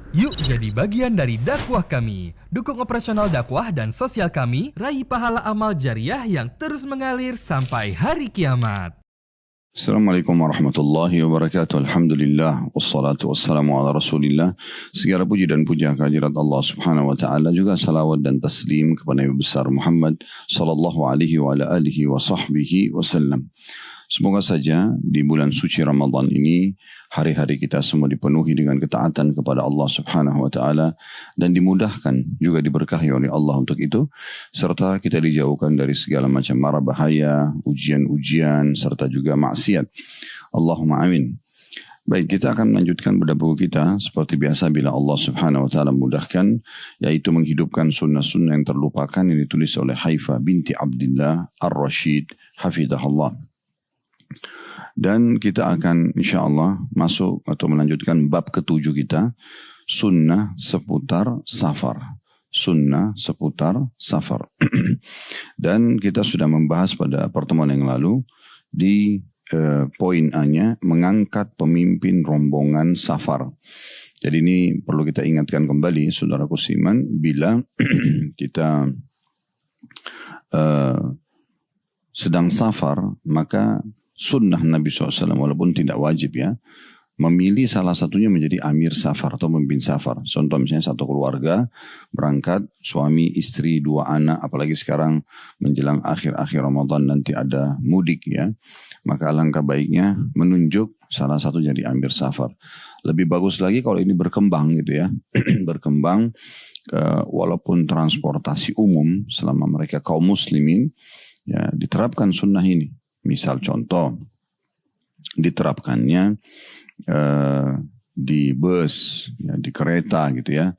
Yuk jadi bagian dari dakwah kami. Dukung operasional dakwah dan sosial kami, raih pahala amal jariah yang terus mengalir sampai hari kiamat. Assalamualaikum warahmatullahi wabarakatuh. Alhamdulillah wassalatu wassalamu ala Rasulillah. Segala puji dan puja kehadirat Allah Subhanahu wa taala, juga salawat dan taslim kepada Nabi besar Muhammad sallallahu alaihi wa ala alihi wa sahbihi wasallam. Semoga saja di bulan suci Ramadan ini hari-hari kita semua dipenuhi dengan ketaatan kepada Allah Subhanahu wa taala dan dimudahkan juga diberkahi oleh Allah untuk itu, serta kita dijauhkan dari segala macam mara bahaya, ujian-ujian serta juga maksiat. Allahumma amin. Baik, kita akan melanjutkan pada buku kita seperti biasa bila Allah Subhanahu wa taala mudahkan, yaitu menghidupkan sunnah-sunnah yang terlupakan yang ditulis oleh Haifa binti Abdullah Ar-Rashid hafizahullah. Dan kita akan insyaAllah masuk atau melanjutkan bab ketujuh kita, sunnah seputar safar. Sunnah seputar safar. Dan kita sudah membahas pada pertemuan yang lalu di poin A-nya, mengangkat pemimpin rombongan safar. Jadi ini perlu kita ingatkan kembali, saudaraku Siman, bila kita sedang safar, maka sunnah Nabi SAW, walaupun tidak wajib ya, memilih salah satunya menjadi amir safar atau pemimpin safar. Contoh misalnya satu keluarga berangkat, suami, istri, dua anak, apalagi sekarang menjelang akhir-akhir Ramadan nanti ada mudik ya. Maka alangkah baiknya menunjuk salah satu jadi amir safar. Lebih bagus lagi kalau ini berkembang gitu ya. Berkembang walaupun transportasi umum selama mereka kaum muslimin ya, diterapkan sunnah ini. Misal contoh, diterapkannya di bus, ya, di kereta gitu ya.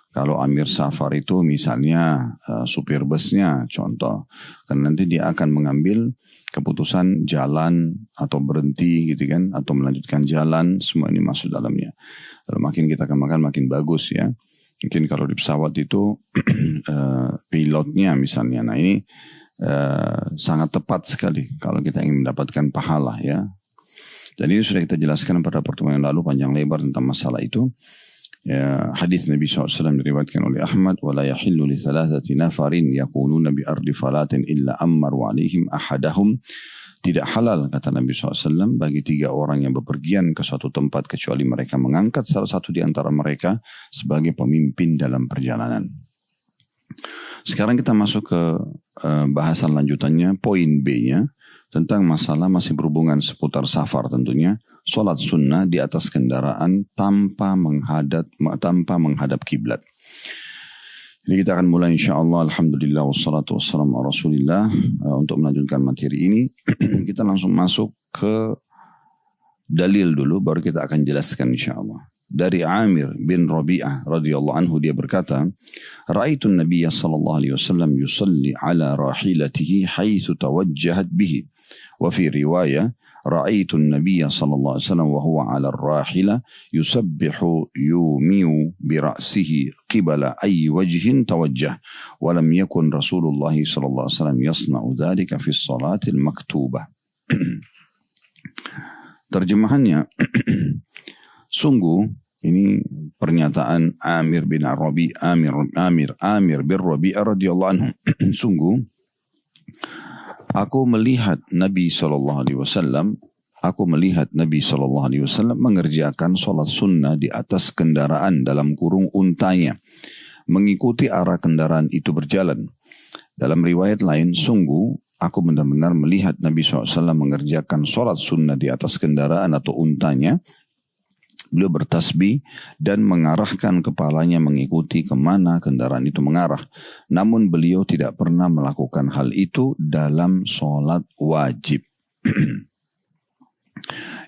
Kalau amir safar itu misalnya supir busnya contoh, karena nanti dia akan mengambil keputusan jalan atau berhenti gitu kan, atau melanjutkan jalan, semua ini masuk dalamnya. Kalau makin kita kembangkan makin bagus ya. Mungkin kalau di pesawat itu pilotnya misalnya, nah ini sangat tepat sekali kalau kita ingin mendapatkan pahala ya. Dan ini sudah kita jelaskan pada pertemuan yang lalu panjang lebar tentang masalah itu. Ya, hadis Nabi SAW diriwayatkan oleh Ahmad, wala yahillu li thalathati nafarin yakununa bi ardi falatin illa ammaru alaihim ahadahum. Tidak halal, kata Nabi SAW, bagi 3 orang yang bepergian ke suatu tempat kecuali mereka mengangkat salah satu di antara mereka sebagai pemimpin dalam perjalanan. Sekarang kita masuk ke bahasan lanjutannya, poin B-nya, tentang masalah masih berhubungan seputar safar tentunya, sholat sunnah di atas kendaraan tanpa menghadap kiblat. Ini kita akan mulai insyaAllah, alhamdulillah, wassalatu wassalamu ala Rasulillah. Untuk melanjutkan materi ini, kita langsung masuk ke dalil dulu, baru kita akan jelaskan insyaAllah. Dari Amir bin Rabi'ah radhiyallahu anhu, dia berkata, Ra'aitu an-Nabiyya sallallahu alaihi wasallam yusalli ala rahilatihi haitsu tawajjahat bihi. Wa fi riwayah, Ra'aitu an-Nabiyya sallallahu alaihi wasallam wa huwa ala ar-rahila yusabbihu yumiu bi ra'sihi qibala ayyi wajhin tawajjah. Wa lam yakun Rasulullah sallallahu alaihi wasallam yasna'u dhalika fi as-salati al-maktubah. Terjemahannya, sungguh ini pernyataan Amir bin Rabi'ah radhiyallahu anhu. Sungguh aku melihat Nabi SAW mengerjakan sholat sunnah di atas kendaraan dalam kurung untanya, mengikuti arah kendaraan itu berjalan. Dalam riwayat lain, sungguh aku benar-benar melihat Nabi SAW mengerjakan sholat sunnah di atas kendaraan atau untanya. Beliau bertasbih dan mengarahkan kepalanya mengikuti kemana kendaraan itu mengarah. Namun beliau tidak pernah melakukan hal itu dalam sholat wajib.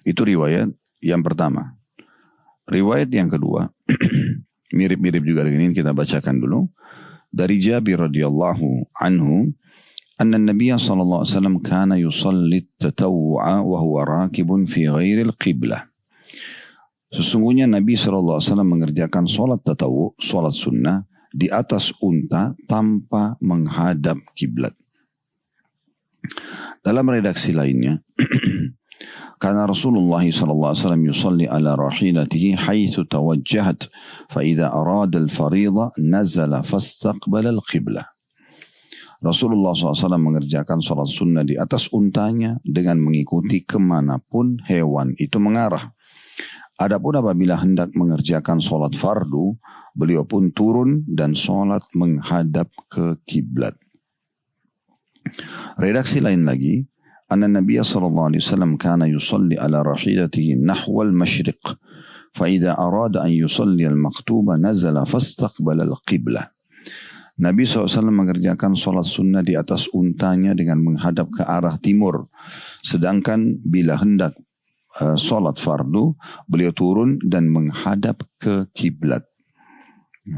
Itu riwayat yang pertama. Riwayat yang kedua, mirip-mirip juga dengan ini, kita bacakan dulu. Dari Jabir radhiyallahu anhu, anna Nabiya sallallahu alaihi wasallam kana yusalli at-tatawwu'a wa huwa rakibun fi ghairi al-qiblah. Sesungguhnya Nabi SAW mengerjakan sholat tatawu, sholat sunnah, di atas unta tanpa menghadap kiblat. Dalam redaksi lainnya, Karena Rasulullah SAW yusalli ala rahilatihi haitsu tawajjahat fa idza arada al-fariḍah nazala fastaqbala al-qiblah. Rasulullah SAW mengerjakan sholat sunnah di atas untanya dengan mengikuti kemanapun hewan itu mengarah. Adapun apabila hendak mengerjakan sholat fardu, beliau pun turun dan sholat menghadap ke kiblat. Redaksi lain lagi, anna Nabiya sallallahu alaihi wasallam kana yusalli ala rahilatihi nahwa al-mashriq, fa idza arada an yusalli al-maktuba nazala fastaqbala al-qiblah. Nabi SAW mengerjakan sholat sunnah di atas untanya dengan menghadap ke arah timur. Sedangkan bila hendak sholat fardu, beliau turun dan menghadap ke kiblat.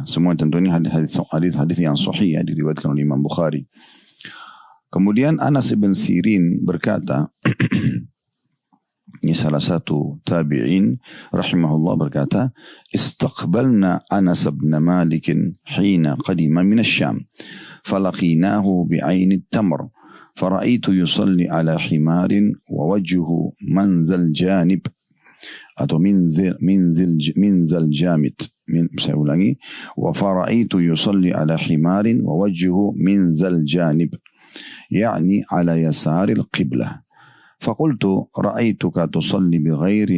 Semua tentunya hadis-hadis yang sahih ya, diriwayatkan oleh Imam Bukhari. Kemudian Anas bin Sirin berkata, ini salah satu tabi'in rahimahullah berkata, istaqbalna Anas bin Malik hina qadima min asy-Syam falaqinahu bi'ain at-tamr fara'aitu yusalli ala himarin wa wajhuhu manzal janib atau minzal jamid. Saya ulangi, wa fara'aitu yusalli ala himarin wa wajhuhu minzal janib, يعني على يسار القبلة. فقلت رأيتك تصلي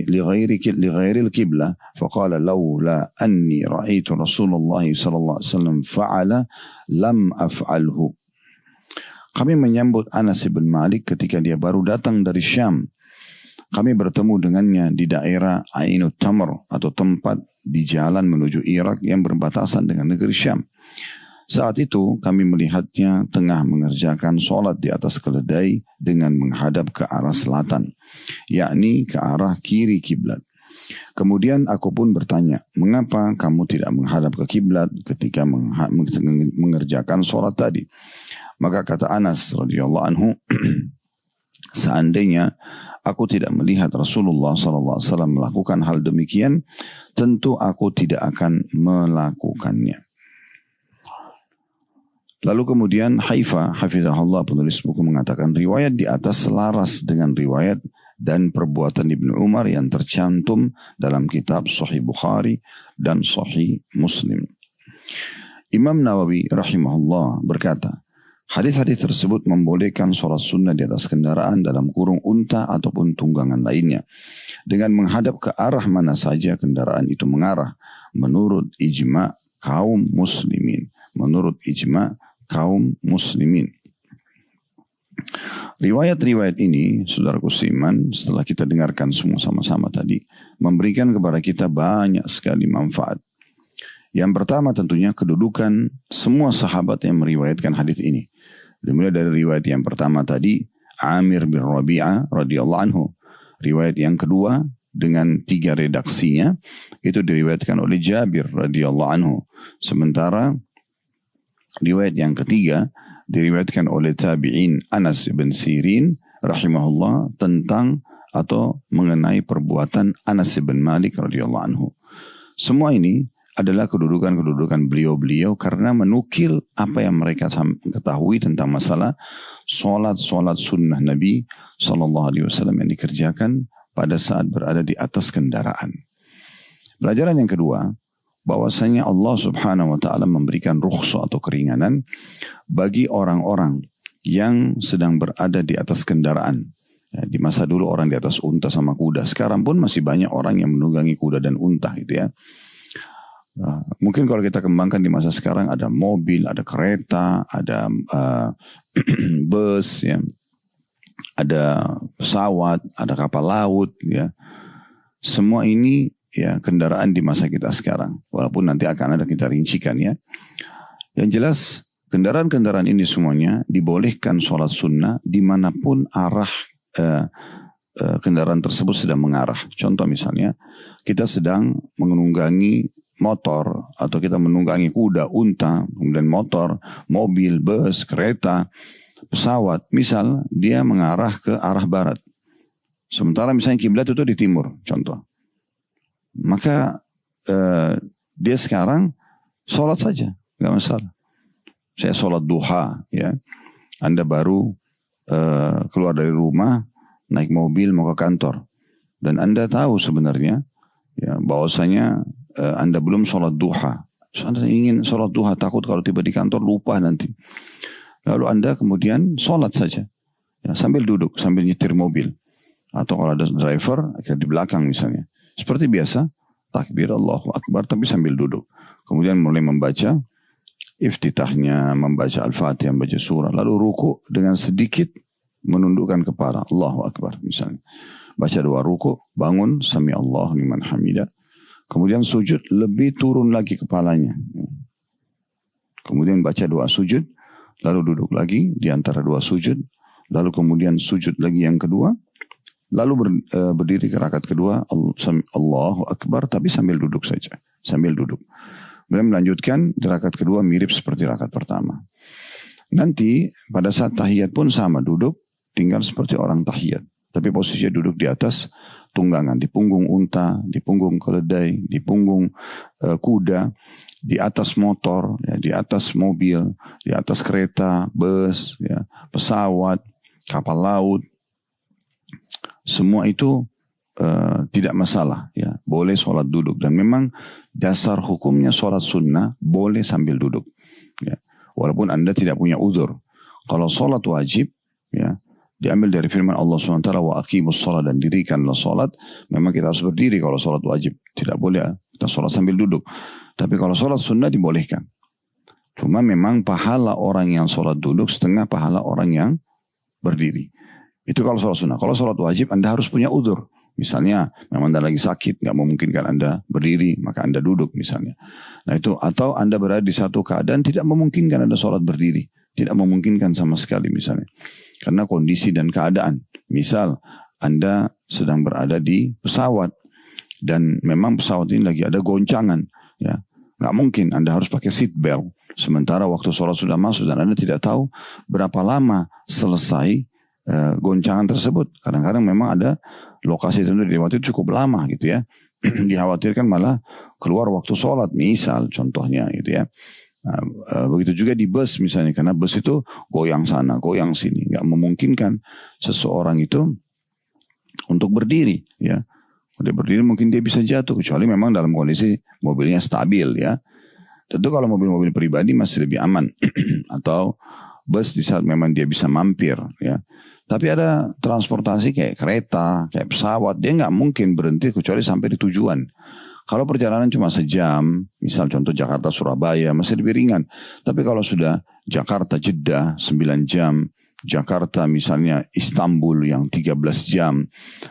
لغير القبلة، فقال لولا أني رأيت رسول الله صلى الله عليه وسلم فعل لم أفعله. Kami menyambut Anas bin Malik ketika dia baru datang dari Syam. Kami bertemu dengannya di daerah Ainut Tamr atau tempat di jalan menuju Irak yang berbatasan dengan negeri Syam. Saat itu kami melihatnya tengah mengerjakan sholat di atas keledai dengan menghadap ke arah selatan, yakni ke arah kiri kiblat. Kemudian aku pun bertanya, mengapa kamu tidak menghadap ke kiblat ketika mengerjakan sholat tadi? Maka kata Anas radhiyallahu anhu, seandainya aku tidak melihat Rasulullah SAW melakukan hal demikian, tentu aku tidak akan melakukannya. Lalu kemudian Hafizahullah penulis buku mengatakan riwayat di atas selaras dengan riwayat dan perbuatan Ibnu Umar yang tercantum dalam kitab Sahih Bukhari dan Sahih Muslim. Imam Nawawi rahimahullah berkata, hadis-hadis tersebut membolehkan sholat sunnah di atas kendaraan dalam kurung unta ataupun tunggangan lainnya dengan menghadap ke arah mana saja kendaraan itu mengarah menurut ijma' kaum muslimin. Riwayat-riwayat ini, saudaraku seiman, setelah kita dengarkan semua sama-sama tadi, memberikan kepada kita banyak sekali manfaat. Yang pertama tentunya kedudukan semua sahabat yang meriwayatkan hadis ini. Dimulai dari riwayat yang pertama tadi, Amir bin Rabi'ah radhiyallahu anhu. Riwayat yang kedua dengan 3 redaksinya itu diriwayatkan oleh Jabir radhiyallahu anhu. Sementara riwayat yang ketiga diriwayatkan oleh tabi'in Anas bin Sirin rahimahullah tentang atau mengenai perbuatan Anas bin Malik radhiyallahu anhu. Semua ini adalah kedudukan-kedudukan beliau-beliau karena menukil apa yang mereka ketahui tentang masalah solat sunnah Nabi SAW yang dikerjakan pada saat berada di atas kendaraan. Pelajaran yang kedua, bahwasanya Allah Subhanahu wa taala memberikan rukhsah atau keringanan bagi orang-orang yang sedang berada di atas kendaraan. Ya, di masa dulu orang di atas unta sama kuda. Sekarang pun masih banyak orang yang menunggangi kuda dan unta gitu ya. Mungkin kalau kita kembangkan di masa sekarang ada mobil, ada kereta, ada bus ya. Ada pesawat, ada kapal laut ya. Semua ini ya kendaraan di masa kita sekarang. Walaupun nanti akan ada kita rincikan ya. Yang jelas kendaraan-kendaraan ini semuanya dibolehkan sholat sunnah dimanapun arah kendaraan tersebut sedang mengarah. Contoh misalnya kita sedang menunggangi motor atau kita menunggangi kuda, unta, kemudian motor, mobil, bus, kereta, pesawat. Misal dia mengarah ke arah barat. Sementara misalnya kiblat itu di timur, contoh. Maka dia sekarang sholat saja, nggak masalah. Saya sholat duha, ya. Anda baru keluar dari rumah, naik mobil mau ke kantor. dan Anda tahu sebenarnya ya, bahwasanya Anda belum sholat duha. Terus Anda ingin sholat duha, takut kalau tiba di kantor lupa nanti. Lalu Anda kemudian sholat saja. Ya, sambil duduk, sambil nyetir mobil. Atau kalau ada driver, di belakang misalnya. Seperti biasa, takbir Allahu Akbar, tapi sambil duduk. Kemudian mulai membaca iftitahnya, membaca Al-Fatihah, membaca surah. Lalu ruku dengan sedikit menundukkan kepala. Allahu Akbar misalnya. Baca 2 ruku, bangun, sami Allahu liman hamidah. Kemudian sujud, lebih turun lagi kepalanya. Kemudian baca 2 sujud, lalu duduk lagi di antara 2 sujud. Lalu kemudian sujud lagi yang kedua. Lalu berdiri ke rakaat kedua, Allahu Akbar, tapi sambil duduk saja. Sambil duduk. Kemudian melanjutkan di rakaat kedua mirip seperti rakaat pertama. Nanti pada saat tahiyat pun sama, duduk tinggal seperti orang tahiyat. Tapi posisinya duduk di atas tunggangan, di punggung unta, di punggung keledai, di punggung kuda, di atas motor, ya, di atas mobil, di atas kereta, bus, ya, pesawat, kapal laut. Semua itu tidak masalah, ya, boleh sholat duduk. Dan memang dasar hukumnya sholat sunnah boleh sambil duduk, ya. Walaupun Anda tidak punya uzur. Kalau sholat wajib, ya, diambil dari firman Allah SWT, wa aqimus sholat, dan dirikanlah sholat. Memang kita harus berdiri kalau sholat wajib. Tidak boleh kita sholat sambil duduk. Tapi kalau sholat sunnah dibolehkan. Cuma memang pahala orang yang sholat duduk setengah pahala orang yang berdiri. Itu kalau sholat sunnah. Kalau sholat wajib Anda harus punya udzur. Misalnya memang Anda lagi sakit, nggak memungkinkan Anda berdiri, maka Anda duduk misalnya. Nah itu, atau Anda berada di satu keadaan tidak memungkinkan Anda sholat berdiri. Tidak memungkinkan sama sekali misalnya. Karena kondisi dan keadaan. Misal Anda sedang berada di pesawat dan memang pesawat ini lagi ada goncangan, ya. Nggak mungkin Anda harus pakai seat belt. Sementara waktu sholat sudah masuk dan Anda tidak tahu berapa lama selesai goncangan tersebut. Kadang-kadang memang ada lokasi tertentu di waktu itu cukup lama gitu ya. Dikhawatirkan malah keluar waktu sholat misal contohnya gitu ya. Nah, begitu juga di bus misalnya, karena bus itu goyang sana, goyang sini, nggak memungkinkan seseorang itu untuk berdiri, ya. Udah berdiri mungkin dia bisa jatuh, kecuali memang dalam kondisi mobilnya stabil, ya. Tentu kalau mobil-mobil pribadi masih lebih aman, atau bus di saat memang dia bisa mampir, ya. Tapi ada transportasi kayak kereta, kayak pesawat, dia nggak mungkin berhenti kecuali sampai di tujuan. Kalau perjalanan cuma sejam, misal contoh Jakarta Surabaya masih lebih ringan. Tapi kalau sudah Jakarta Jeddah 9 jam, Jakarta misalnya Istanbul yang 13 jam,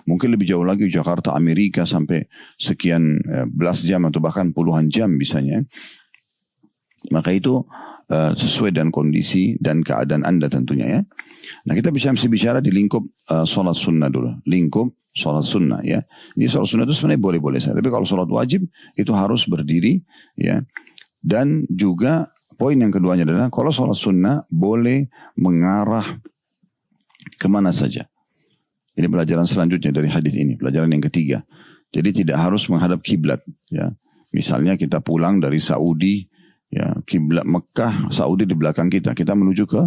mungkin lebih jauh lagi Jakarta Amerika sampai sekian belas jam atau bahkan puluhan jam misalnya. Maka itu sesuai dengan kondisi dan keadaan Anda tentunya, ya. Nah kita bisa bicara di lingkup sholat sunnah dulu. Lingkup sholat sunnah, ya. Ini sholat sunnah itu sebenarnya boleh-boleh saja. Tapi kalau sholat wajib itu harus berdiri, ya. Dan juga poin yang keduanya adalah kalau sholat sunnah boleh mengarah kemana saja. Ini pelajaran selanjutnya dari hadis ini, pelajaran yang ketiga. Jadi tidak harus menghadap kiblat, ya. Misalnya kita pulang dari Saudi, ya, kiblat Mekah, Saudi di belakang kita. Kita menuju ke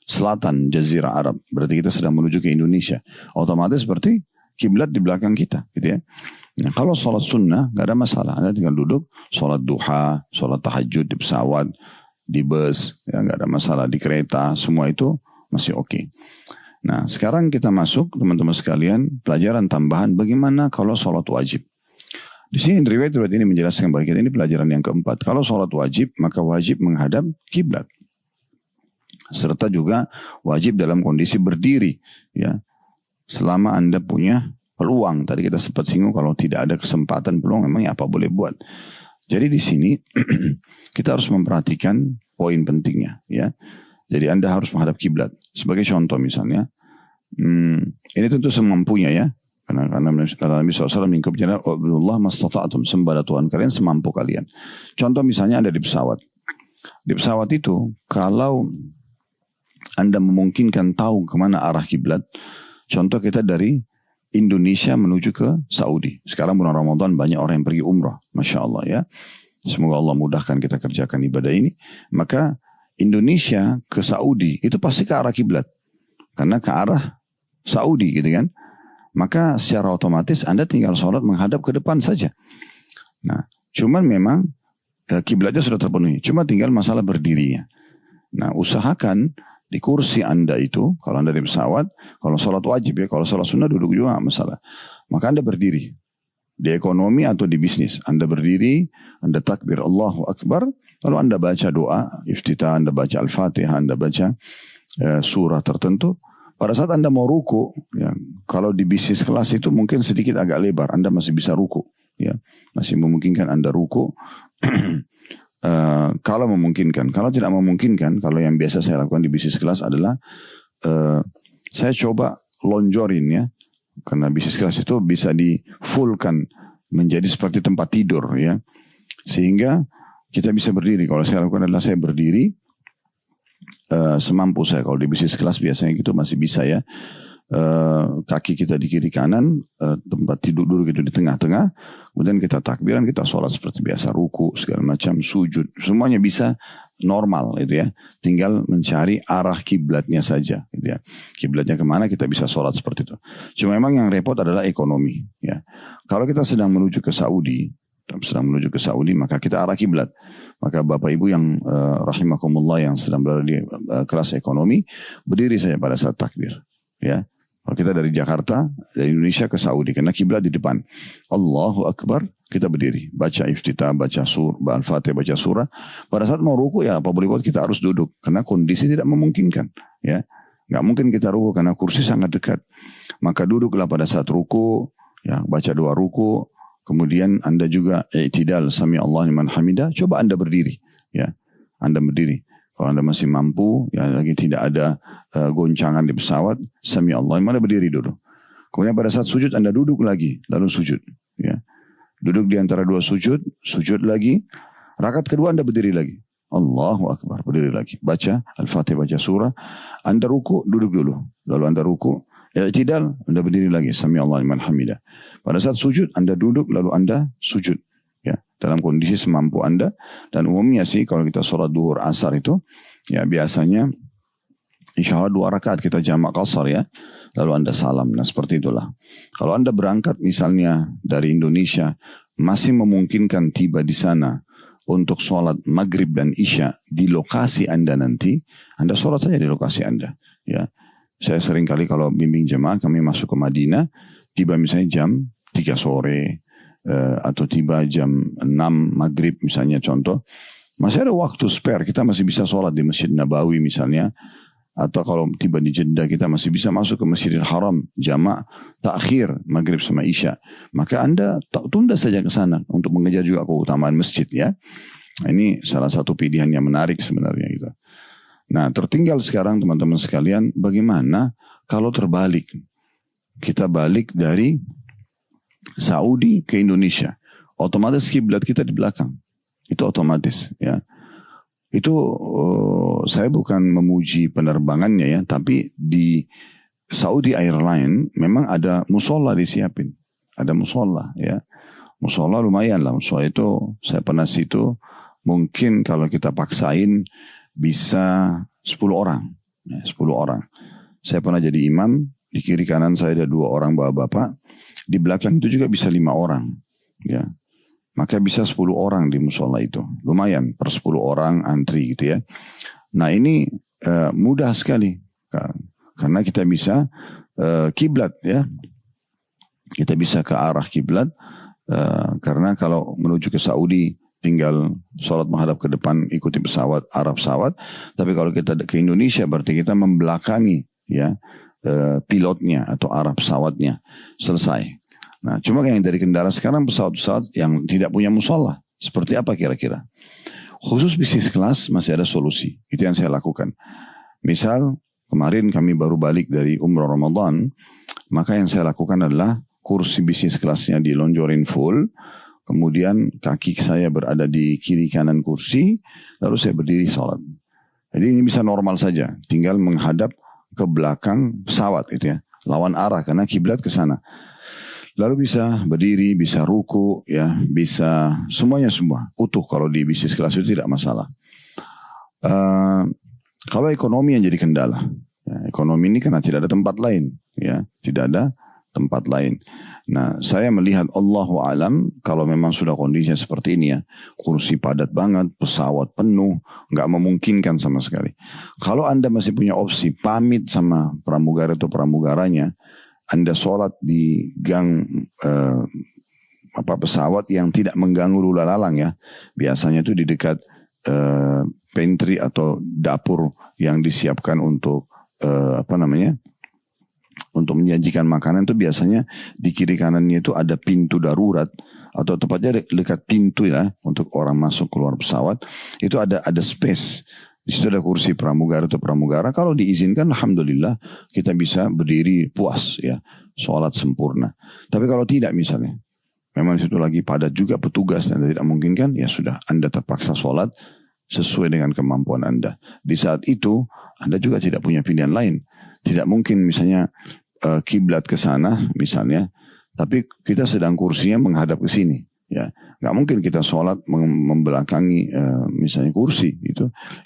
selatan Jazirah Arab. Berarti kita sedang menuju ke Indonesia. Otomatis seperti kiblat di belakang kita, gitu ya. Nah, kalau sholat sunnah nggak ada masalah. Anda tinggal duduk, sholat duha, sholat tahajud di pesawat, di bus, ya nggak ada masalah, di kereta, semua itu masih oke. Nah, sekarang kita masuk teman-teman sekalian pelajaran tambahan bagaimana kalau sholat wajib. Di sini riwayat ini menjelaskan bahwa kita ini pelajaran yang keempat. Kalau sholat wajib maka wajib menghadap kiblat, serta juga wajib dalam kondisi berdiri, ya. Selama Anda punya peluang, tadi kita sempat singgung kalau tidak ada kesempatan peluang, memangnya apa boleh buat. Jadi di sini kita harus memperhatikan poin pentingnya, ya. Jadi Anda harus menghadap kiblat. Sebagai contoh misalnya, ini tentu semampunya, ya. Karena Nabi SAW lingkupnya adalah Ubudullah mastata'atum, sembahlah Tuhan kalian semampu kalian. Contoh misalnya Anda di pesawat. Di pesawat itu kalau Anda memungkinkan tahu kemana arah kiblat. Contoh kita dari Indonesia menuju ke Saudi. Sekarang bulan Ramadan banyak orang yang pergi umrah. Masya Allah, ya. Semoga Allah mudahkan kita kerjakan ibadah ini. Maka Indonesia ke Saudi itu pasti ke arah kiblat. Karena ke arah Saudi gitu kan. maka secara otomatis Anda tinggal sholat menghadap ke depan saja. Nah, cuman memang kiblatnya sudah terpenuhi, cuma tinggal masalah berdirinya. Nah, usahakan di kursi Anda itu, kalau Anda di pesawat, kalau sholat wajib ya, kalau sholat sunnah duduk juga nggak masalah. Maka Anda berdiri. Di ekonomi atau di bisnis, Anda berdiri, Anda takbir Allahu Akbar, lalu Anda baca doa, iftitah, Anda baca Al-Fatihah, Anda baca surah tertentu. Pada saat Anda mau ruku, ya, kalau di bisnis kelas itu mungkin sedikit agak lebar, Anda masih bisa ruku, ya, masih memungkinkan Anda ruku. Kalau memungkinkan, kalau tidak memungkinkan, kalau yang biasa saya lakukan di bisnis kelas adalah saya coba lonjorin ya, karena bisnis kelas itu bisa di fullkan menjadi seperti tempat tidur ya, sehingga kita bisa berdiri. Kalau saya lakukan adalah saya berdiri semampu saya. Kalau di bisnis kelas biasanya gitu masih bisa ya. Kaki kita di kiri kanan, tempat tidur dulu gitu di tengah-tengah, kemudian kita takbiran, kita sholat seperti biasa, ruku segala macam, sujud, semuanya bisa normal gitu ya. Tinggal mencari arah kiblatnya saja gitu ya. Kiblatnya kemana kita bisa sholat seperti itu. Cuma memang yang repot adalah ekonomi ya. Kalau kita sedang menuju ke Saudi, maka kita arah kiblat. Maka Bapak Ibu yang rahimakumullah yang sedang berada di kelas ekonomi, berdiri saja pada saat takbir ya. Kalau kita dari Jakarta, dari Indonesia ke Saudi, karena kiblat di depan. Allahu Akbar, kita berdiri. Baca iftitah, baca surah, Al-Fatihah, baca surah. Pada saat mau ruku ya apa boleh buat, kita harus duduk. Karena kondisi tidak memungkinkan. Ya, nggak mungkin kita ruku karena kursi sangat dekat. Maka duduklah pada saat ruku, ya, baca doa ruku. Kemudian Anda juga i'tidal, sami Allah liman hamidah. Coba Anda berdiri. Ya, Anda berdiri. Kalau Anda masih mampu, ya lagi tidak ada goncangan di pesawat, sami Allah, mana berdiri dulu. Kemudian pada saat sujud Anda duduk lagi, lalu sujud. Ya. Duduk di antara dua sujud, sujud lagi. Rakaat kedua Anda berdiri lagi. Allahu Akbar, berdiri lagi. Baca Al-Fatihah, baca surah. Anda ruku, duduk dulu. Lalu Anda ruku. I'tidal, Anda berdiri lagi. Sami Allah liman hamidah. Pada saat sujud, Anda duduk, lalu Anda sujud. Ya, dalam kondisi semampu Anda. Dan umumnya sih kalau kita sholat duhur asar itu, ya biasanya insya Allah 2 rakaat kita jamak qasar ya. Lalu Anda salam. Nah seperti itulah. Kalau Anda berangkat misalnya dari Indonesia, masih memungkinkan tiba di sana untuk sholat maghrib dan isya di lokasi Anda nanti, Anda sholat saja di lokasi Anda. Ya, saya sering kali kalau bimbing jemaah, kami masuk ke Madinah, tiba misalnya jam 3 sore, atau tiba jam 6 maghrib misalnya contoh, masih ada waktu spare, kita masih bisa sholat di Masjid Nabawi misalnya, atau kalau tiba di Jeddah kita masih bisa masuk ke Masjidil Haram jamak takhir maghrib sama isya, maka Anda tunda saja ke sana untuk mengejar juga keutamaan masjid ya. Ini salah satu pilihan yang menarik sebenarnya gitu. Nah tertinggal sekarang teman-teman sekalian, bagaimana kalau terbalik, kita balik dari Saudi ke Indonesia, otomatis kiblat kita di belakang, itu otomatis ya. Itu saya bukan memuji penerbangannya ya, tapi di Saudi Airline memang ada musola disiapin, ada musola ya, musola lumayan lah, musola itu saya pernah situ, mungkin kalau kita paksain bisa 10 orang, ya, 10 orang. Saya pernah jadi imam, di kiri kanan saya ada 2 orang bapak-bapak. Di belakang itu juga bisa 5 orang. Ya. Maka bisa 10 orang di musola itu. Lumayan per 10 orang antri gitu ya. Nah ini mudah sekali. Karena kita bisa kiblat ya. Kita bisa ke arah kiblat. Karena kalau menuju ke Saudi tinggal sholat menghadap ke depan, ikuti pesawat, arah pesawat. Tapi kalau kita ke Indonesia berarti kita membelakangi ya. Pilotnya atau arah pesawatnya selesai. Nah, cuma yang dari kendala sekarang pesawat-pesawat yang tidak punya musola, seperti apa kira-kira? Khusus bisnis kelas masih ada solusi. Itu yang saya lakukan. Misal kemarin kami baru balik dari umrah Ramadan, maka yang saya lakukan adalah kursi bisnis kelasnya dilonjorin full, kemudian kaki saya berada di kiri kanan kursi, lalu saya berdiri sholat. Jadi ini bisa normal saja, tinggal menghadap ke belakang pesawat itu ya, lawan arah karena kiblat ke sana. Lalu bisa berdiri, bisa ruku ya, bisa semuanya semua utuh. Kalau di bisnis kelas itu tidak masalah. Kalau ekonomi yang jadi kendala, ya, ekonomi ini karena tidak ada tempat lain, ya, tidak ada tempat lain. Nah, saya melihat Allahu alam kalau memang sudah kondisinya seperti ini ya, kursi padat banget, pesawat penuh, nggak memungkinkan sama sekali. Kalau Anda masih punya opsi pamit sama pramugara atau pramugaranya, Anda sholat di gang pesawat yang tidak mengganggu lalu lalang ya. Biasanya itu di dekat pantry atau dapur yang disiapkan untuk untuk menyajikan makanan, itu biasanya di kiri kanannya itu ada pintu darurat atau tepatnya dekat pintu ya untuk orang masuk keluar pesawat, itu ada space. Di situ ada kursi pramugara atau pramugara. Kalau diizinkan, alhamdulillah kita bisa berdiri puas ya, sholat sempurna. Tapi kalau tidak misalnya, memang di situ lagi padat juga petugas dan tidak memungkinkan, ya sudah, Anda terpaksa sholat sesuai dengan kemampuan Anda. Di saat itu Anda juga tidak punya pilihan lain. Tidak mungkin misalnya kiblat ke sana misalnya, tapi kita sedang kursinya menghadap ke sini. Ya, nggak mungkin kita sholat membelakangi misalnya kursi,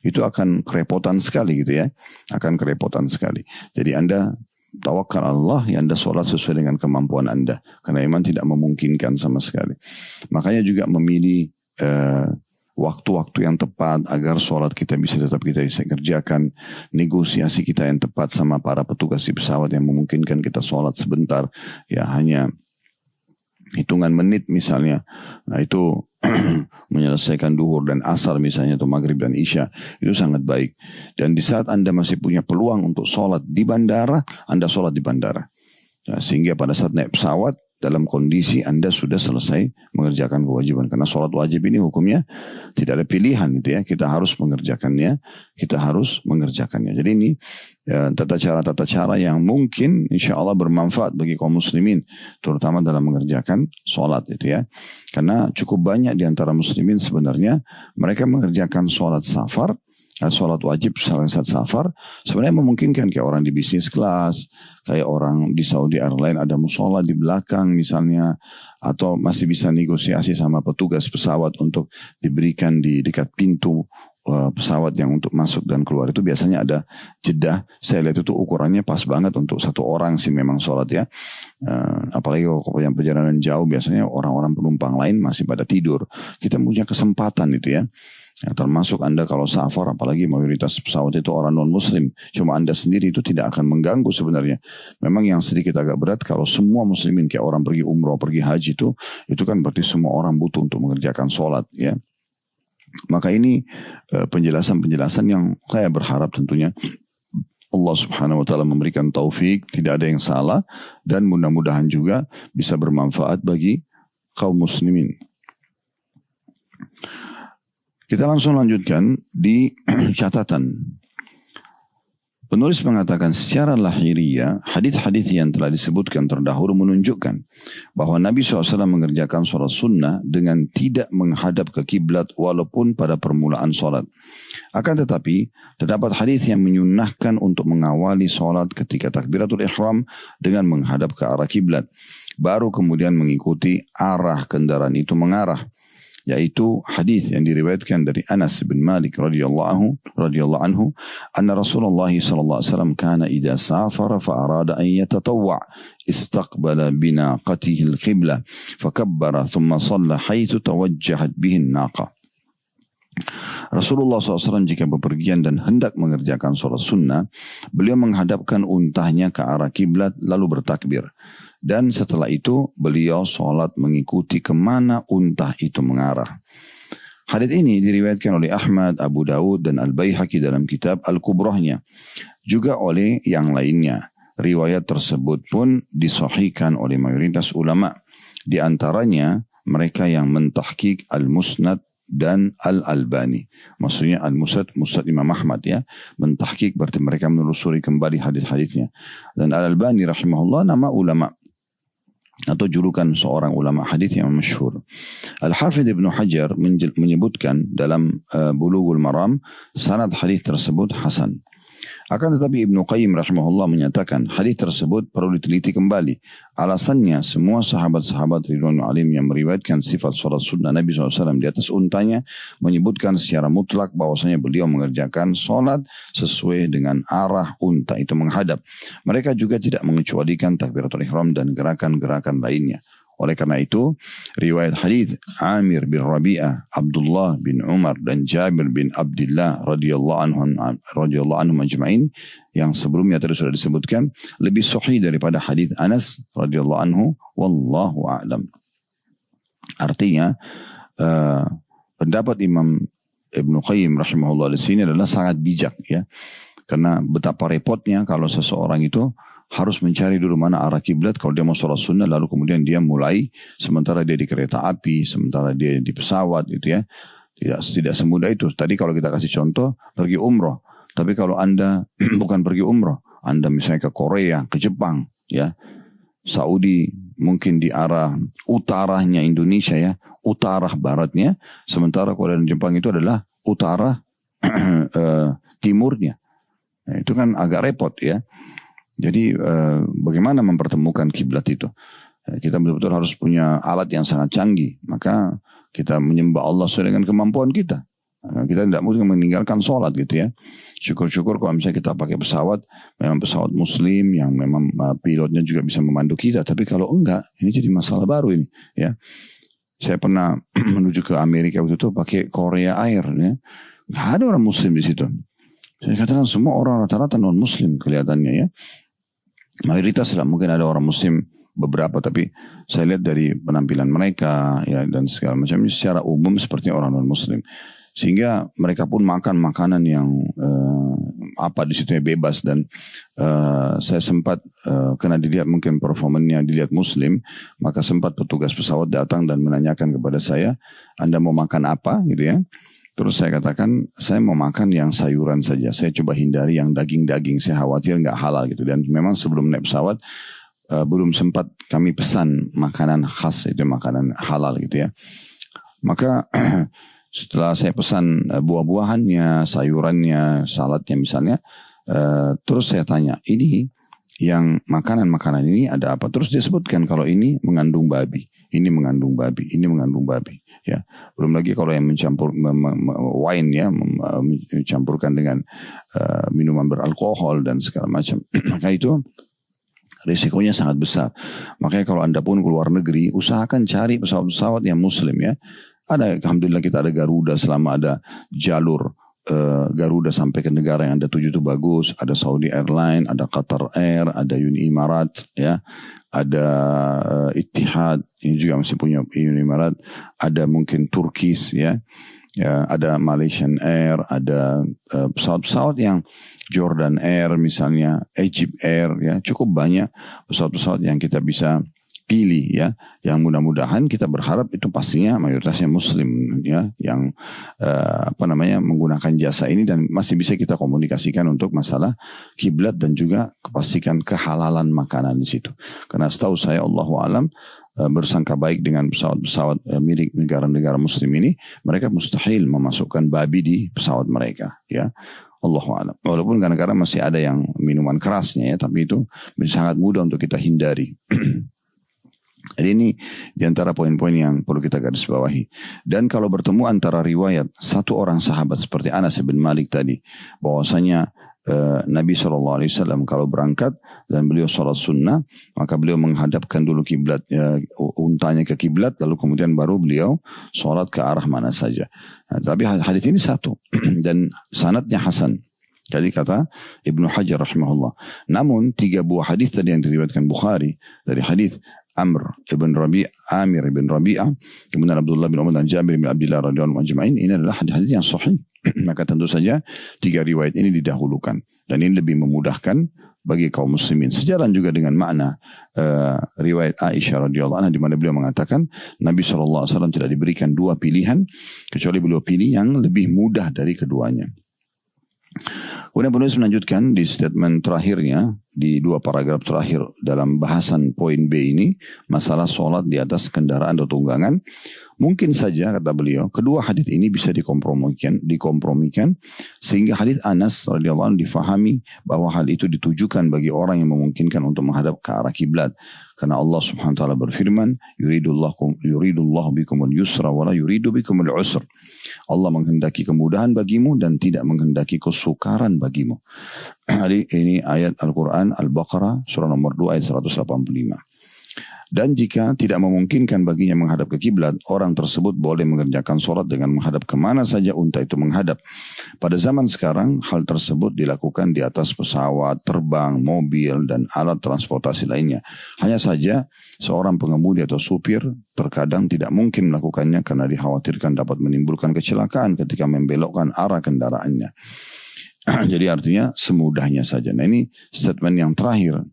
itu akan kerepotan sekali gitu ya, akan kerepotan sekali. Jadi Anda tawakal Allah, yang Anda sholat sesuai dengan kemampuan Anda, karena memang tidak memungkinkan sama sekali. Makanya juga memilih waktu-waktu yang tepat agar sholat kita bisa kerjakan, negosiasi kita yang tepat sama para petugas di pesawat yang memungkinkan kita sholat sebentar, ya hanya hitungan menit misalnya. Nah itu menyelesaikan duhur dan asar misalnya, atau maghrib dan isya, itu sangat baik. Dan di saat Anda masih punya peluang untuk sholat di bandara, Anda sholat di bandara. Nah, sehingga pada saat naik pesawat, dalam kondisi Anda sudah selesai mengerjakan kewajiban. Karena sholat wajib ini hukumnya tidak ada pilihan gitu ya. Kita harus mengerjakannya. Jadi ini ya, tata cara yang mungkin insya Allah bermanfaat bagi kaum muslimin, terutama dalam mengerjakan sholat itu ya. Karena cukup banyak di antara muslimin sebenarnya mereka mengerjakan sholat safar, sholat wajib saat safar, sebenarnya memungkinkan, kayak orang di bisnis kelas, kayak orang di Saudi Airlines ada musola di belakang misalnya, atau masih bisa negosiasi sama petugas pesawat untuk diberikan di dekat pintu pesawat yang untuk masuk dan keluar. Itu biasanya ada jeda, saya lihat itu ukurannya pas banget untuk satu orang sih memang sholat ya. Apalagi kalau perjalanan jauh, biasanya orang-orang penumpang lain masih pada tidur, kita punya kesempatan itu ya. Ya, termasuk Anda kalau safar, apalagi mayoritas pesawat itu orang non-muslim, cuma Anda sendiri, itu tidak akan mengganggu sebenarnya. Memang yang sedikit agak berat kalau semua muslimin, kayak orang pergi umroh, pergi haji itu kan berarti semua orang butuh untuk mengerjakan sholat ya. Maka ini penjelasan-penjelasan yang saya berharap tentunya Allah subhanahu wa ta'ala memberikan taufik, tidak ada yang salah, dan mudah-mudahan juga bisa bermanfaat bagi kaum muslimin. Kita langsung lanjutkan di catatan. Penulis mengatakan secara lahiriah, hadis-hadis yang telah disebutkan terdahulu menunjukkan bahwa Nabi SAW mengerjakan sholat sunnah dengan tidak menghadap ke kiblat walaupun pada permulaan sholat. Akan tetapi, terdapat hadis yang menyunnahkan untuk mengawali sholat ketika takbiratul ihram dengan menghadap ke arah kiblat, baru kemudian mengikuti arah kendaraan itu mengarah. Yaitu hadis yang diriwayatkan dari Anas bin Malik radhiyallahu anhu, anna Rasulullah sallallahu alaihi wasallam kana idza safara fa arada an yatatawwa istaqbala binaqatihi al-qibla fakabbara thumma shalla haitsu tawajjahat bihi an-naqa. Rasulullah SAW jika bepergian dan hendak mengerjakan sholat sunnah, beliau menghadapkan untahnya ke arah kiblat lalu bertakbir. Dan setelah itu beliau sholat mengikuti kemana untah itu mengarah. Hadits ini diriwayatkan oleh Ahmad, Abu Dawud dan Al-Baihaqi dalam kitab Al-Kubrahnya. Juga oleh yang lainnya. Riwayat tersebut pun disahihkan oleh mayoritas ulama. Di antaranya mereka yang mentahqiq Al-Musnad dan Al-Albani. Maksudnya Al-Musnad, Musnad Imam Ahmad ya. Mentahqiq berarti mereka menelusuri kembali hadis-hadisnya. Dan Al-Albani rahimahullah nama ulama atau julukan seorang ulama hadis yang masyhur. Al-Hafidh Ibnu Hajar menyebutkan dalam Bulughul Maram sanad hadis tersebut hasan. Akan tetapi Ibnu Qayyim rahimahullah menyatakan hadis tersebut perlu diteliti kembali. Alasannya semua sahabat-sahabat ridwanul alim yang meriwayatkan sifat salat sunnah Nabi SAW di atas untanya menyebutkan secara mutlak bahwasanya beliau mengerjakan salat sesuai dengan arah unta itu menghadap. Mereka juga tidak mengecualikan takbiratul ihram dan gerakan-gerakan lainnya. Oleh karena itu, riwayat hadis Amir bin Rabi'ah, Abdullah bin Umar dan Jabir bin Abdullah radhiyallahu anhum ajma'in yang sebelumnya tadi sudah disebutkan lebih sahih daripada hadis Anas radhiyallahu anhu, wallahu a'lam. Artinya pendapat Imam Ibnu Qayyim rahimahullah di sini adalah sangat bijak ya. Karena betapa repotnya kalau seseorang itu harus mencari dulu mana arah kiblat kalau dia mau sholat sunnah, lalu kemudian dia mulai sementara dia di kereta api, sementara dia di pesawat gitu ya. Tidak semudah itu. Tadi kalau kita kasih contoh pergi umroh, tapi kalau Anda bukan pergi umroh, Anda misalnya ke Korea, ke Jepang ya, Saudi mungkin di arah utaranya Indonesia ya, utara baratnya, sementara Korea dan Jepang itu adalah utara timurnya. Nah, itu kan agak repot ya. Jadi bagaimana mempertemukan kiblat itu? Kita betul-betul harus punya alat yang sangat canggih. Maka kita menyembah Allah sesuai dengan kemampuan kita. Kita tidak mungkin meninggalkan sholat gitu ya. Syukur-syukur kalau misalnya kita pakai pesawat, memang pesawat muslim yang memang pilotnya juga bisa memandu kita. Tapi kalau enggak, ini jadi masalah baru ini ya. Saya pernah menuju ke Amerika waktu itu pakai Korea Air ya. Gak ada orang muslim di situ. Saya katakan semua orang rata-rata non muslim kelihatannya ya. Mayoritas lah, mungkin ada orang muslim beberapa, tapi saya lihat dari penampilan mereka ya dan segala macam secara umum seperti orang non muslim, sehingga mereka pun makan makanan yang apa di situ bebas. Dan saya sempat karena dilihat mungkin performanya dilihat muslim, maka sempat petugas pesawat datang dan menanyakan kepada saya, Anda mau makan apa gitu ya. Terus saya katakan, saya mau makan yang sayuran saja. Saya coba hindari yang daging-daging. Saya khawatir nggak halal gitu. Dan memang sebelum naik pesawat, belum sempat kami pesan makanan khas, itu makanan halal gitu ya. Maka setelah saya pesan buah-buahannya, sayurannya, saladnya misalnya, terus saya tanya, ini yang makanan-makanan ini ada apa? Terus dia sebutkan kalau ini mengandung babi, ini mengandung babi, ini mengandung babi. Ya, belum lagi kalau yang mencampur wine ya, mencampurkan dengan minuman beralkohol dan segala macam. Maka itu risikonya sangat besar. Makanya kalau Anda pun keluar negeri, usahakan cari pesawat-pesawat yang muslim ya. Ada, alhamdulillah kita ada Garuda, selama ada jalur Garuda sampai ke negara yang Anda tuju itu bagus. Ada Saudi Airline, ada Qatar Air, ada Uni Emirat ya, ada Ittihad, ini juga masih punya Uni Emirat, ada mungkin Turkish ya, ada Malaysian Air, ada pesawat-pesawat yang Jordan Air misalnya, Egypt Air ya, cukup banyak pesawat-pesawat yang kita bisa pilih ya, yang mudah-mudahan kita berharap itu pastinya mayoritasnya muslim ya, yang menggunakan jasa ini, dan masih bisa kita komunikasikan untuk masalah kiblat dan juga kepastikan kehalalan makanan di situ. Karena setahu saya Allahu alam, bersangka baik dengan pesawat-pesawat milik negara-negara muslim ini, mereka mustahil memasukkan babi di pesawat mereka ya. Allahu a'lam. Walaupun kadang-kadang masih ada yang minuman kerasnya ya, tapi itu sangat mudah untuk kita hindari. Jadi ini diantara poin-poin yang perlu kita garis bawahi. Dan kalau bertemu antara riwayat satu orang sahabat seperti Anas bin Malik tadi, bahwasanya Nabi SAW kalau berangkat dan beliau sholat sunnah, maka beliau menghadapkan dulu kiblat, untanya ke kiblat, lalu kemudian baru beliau sholat ke arah mana saja. Nah, tapi hadis ini satu dan sanadnya hasan. Jadi kata Ibnu Hajar rahimahullah. Namun 3 buah hadis tadi yang diriwayatkan Bukhari dari hadis Amir ibn Rabi'ah, kemudian Abdullah bin Umar dan Jabir bin Abdullah radhiyallahu ajma'in, ini adalah hadis-hadis yang sahih. Maka tentu saja 3 riwayat ini didahulukan, dan ini lebih memudahkan bagi kaum muslimin. Sejalan juga dengan makna riwayat Aisyah radhiyallahu anha di mana beliau mengatakan Nabi SAW tidak diberikan 2 pilihan kecuali beliau pilih yang lebih mudah dari keduanya. Kemudian penulis melanjutkan di statement terakhirnya, di 2 paragraf terakhir dalam bahasan poin B ini, masalah sholat di atas kendaraan atau tunggangan. Mungkin saja, kata beliau, kedua hadis ini bisa dikompromikan sehingga hadis Anas radhiyallahu anhu difahami bahwa hal itu ditujukan bagi orang yang memungkinkan untuk menghadap ke arah kiblat. Karena Allah Subhanahu wa taala berfirman, yuridullahu bikumul yusra wa la yuridu bikumul usr. Allah menghendaki kemudahan bagimu dan tidak menghendaki kesukaran bagimu. Ini ayat Al-Quran Al-Baqarah surah nomor 2 ayat 185. Dan jika tidak memungkinkan baginya menghadap ke kiblat, orang tersebut boleh mengerjakan sholat dengan menghadap kemana saja unta itu menghadap. Pada zaman sekarang, hal tersebut dilakukan di atas pesawat, terbang, mobil, dan alat transportasi lainnya. Hanya saja, seorang pengemudi atau supir terkadang tidak mungkin melakukannya karena dikhawatirkan dapat menimbulkan kecelakaan ketika membelokkan arah kendaraannya. Jadi artinya semudahnya saja. Nah ini statement yang terakhir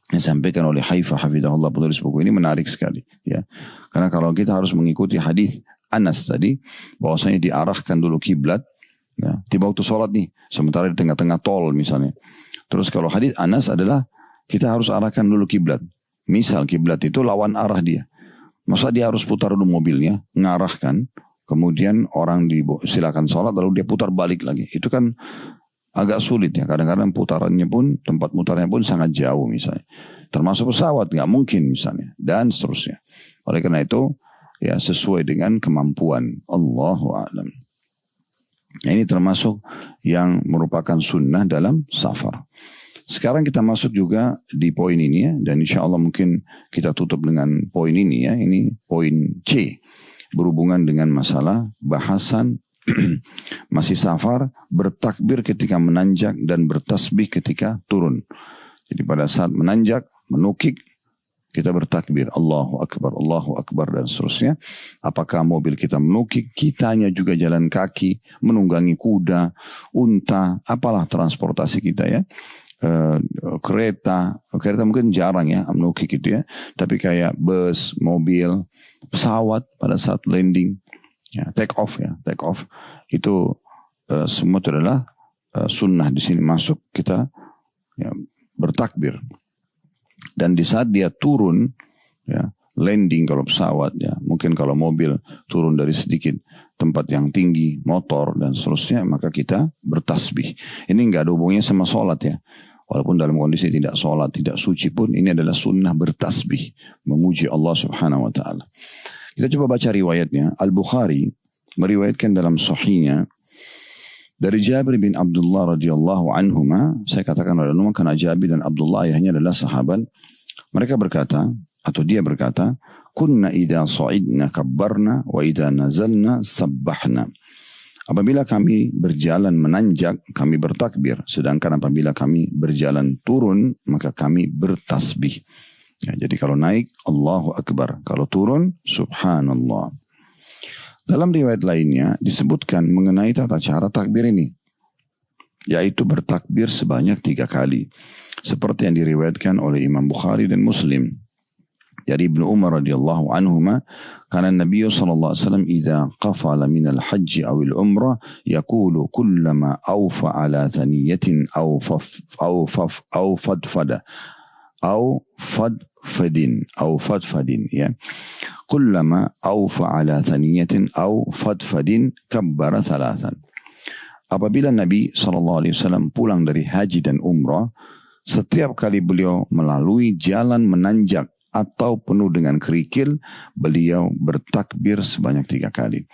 yang disampaikan oleh Haifa hafidhahullah, penulis buku ini menarik sekali ya. Karena kalau kita harus mengikuti hadis Anas tadi bahwasanya diarahkan dulu kiblat ya, tiba waktu sholat nih, sementara di tengah-tengah tol misalnya. Terus kalau hadis Anas adalah kita harus arahkan dulu kiblat. Misal kiblat itu lawan arah dia. Masa dia harus putar dulu mobilnya, ngarahkan, kemudian orang silakan sholat lalu dia putar balik lagi. Itu kan agak sulit ya, kadang-kadang putarannya pun, tempat mutarnya pun sangat jauh misalnya. Termasuk pesawat, nggak mungkin misalnya, dan seterusnya. Oleh karena itu, ya sesuai dengan kemampuan. Allahu a'lam. Nah, ini termasuk yang merupakan sunnah dalam safar. Sekarang kita masuk juga di poin ini ya, dan insya Allah mungkin kita tutup dengan poin ini ya. Ini poin C, berhubungan dengan masalah bahasan masih safar, bertakbir ketika menanjak dan bertasbih ketika turun. Jadi pada saat menanjak, menukik, kita bertakbir, Allahu Akbar dan seterusnya. Apakah mobil kita menukik, kitanya juga jalan kaki, menunggangi kuda, unta, apalah transportasi kita ya. Kereta mungkin jarang ya menukik itu ya. Tapi kayak bus, mobil, pesawat pada saat landing, ya, take off itu semua itu adalah sunnah. Di sini masuk kita ya, bertakbir, dan di saat dia turun ya, landing kalau pesawat ya, mungkin kalau mobil turun dari sedikit tempat yang tinggi, motor dan seterusnya, maka kita bertasbih. Ini nggak ada hubungannya sama sholat ya, walaupun dalam kondisi tidak sholat, tidak suci pun, ini adalah sunnah bertasbih, memuji Allah Subhanahu wa taala. Kita coba baca riwayatnya. Al-Bukhari meriwayatkan dalam sahihnya dari Jabir bin Abdullah radhiyallahu anhuma. Saya katakan radhiyallahu karena Jabir dan Abdullah ayahnya adalah sahabat. Mereka berkata, atau dia berkata, kunna idza sa'idna kabbarna wa idza nazalna sabbahna. Apabila kami berjalan menanjak, kami bertakbir. Sedangkan apabila kami berjalan turun, maka kami bertasbih. Ya, jadi kalau naik Allahu Akbar, kalau turun Subhanallah. Dalam riwayat lainnya disebutkan mengenai tata cara takbir ini, yaitu bertakbir sebanyak 3 kali, seperti yang diriwayatkan oleh Imam Bukhari dan Muslim dari Ibnu Umar radhiyallahu anhuma, karena Nabi sallallahu alaihi wasallam idza qafala min al-hajj aw al-umrah yaqulu kullama awfa ala thaniyatin aw fadfada أو فدفد ya. Kullama awfa ala thaniyatin aw fadfadin kabbara thalathan. Apabila Nabi SAW pulang dari haji dan umrah, setiap kali beliau melalui jalan menanjak atau penuh dengan kerikil, beliau bertakbir sebanyak 3 kali.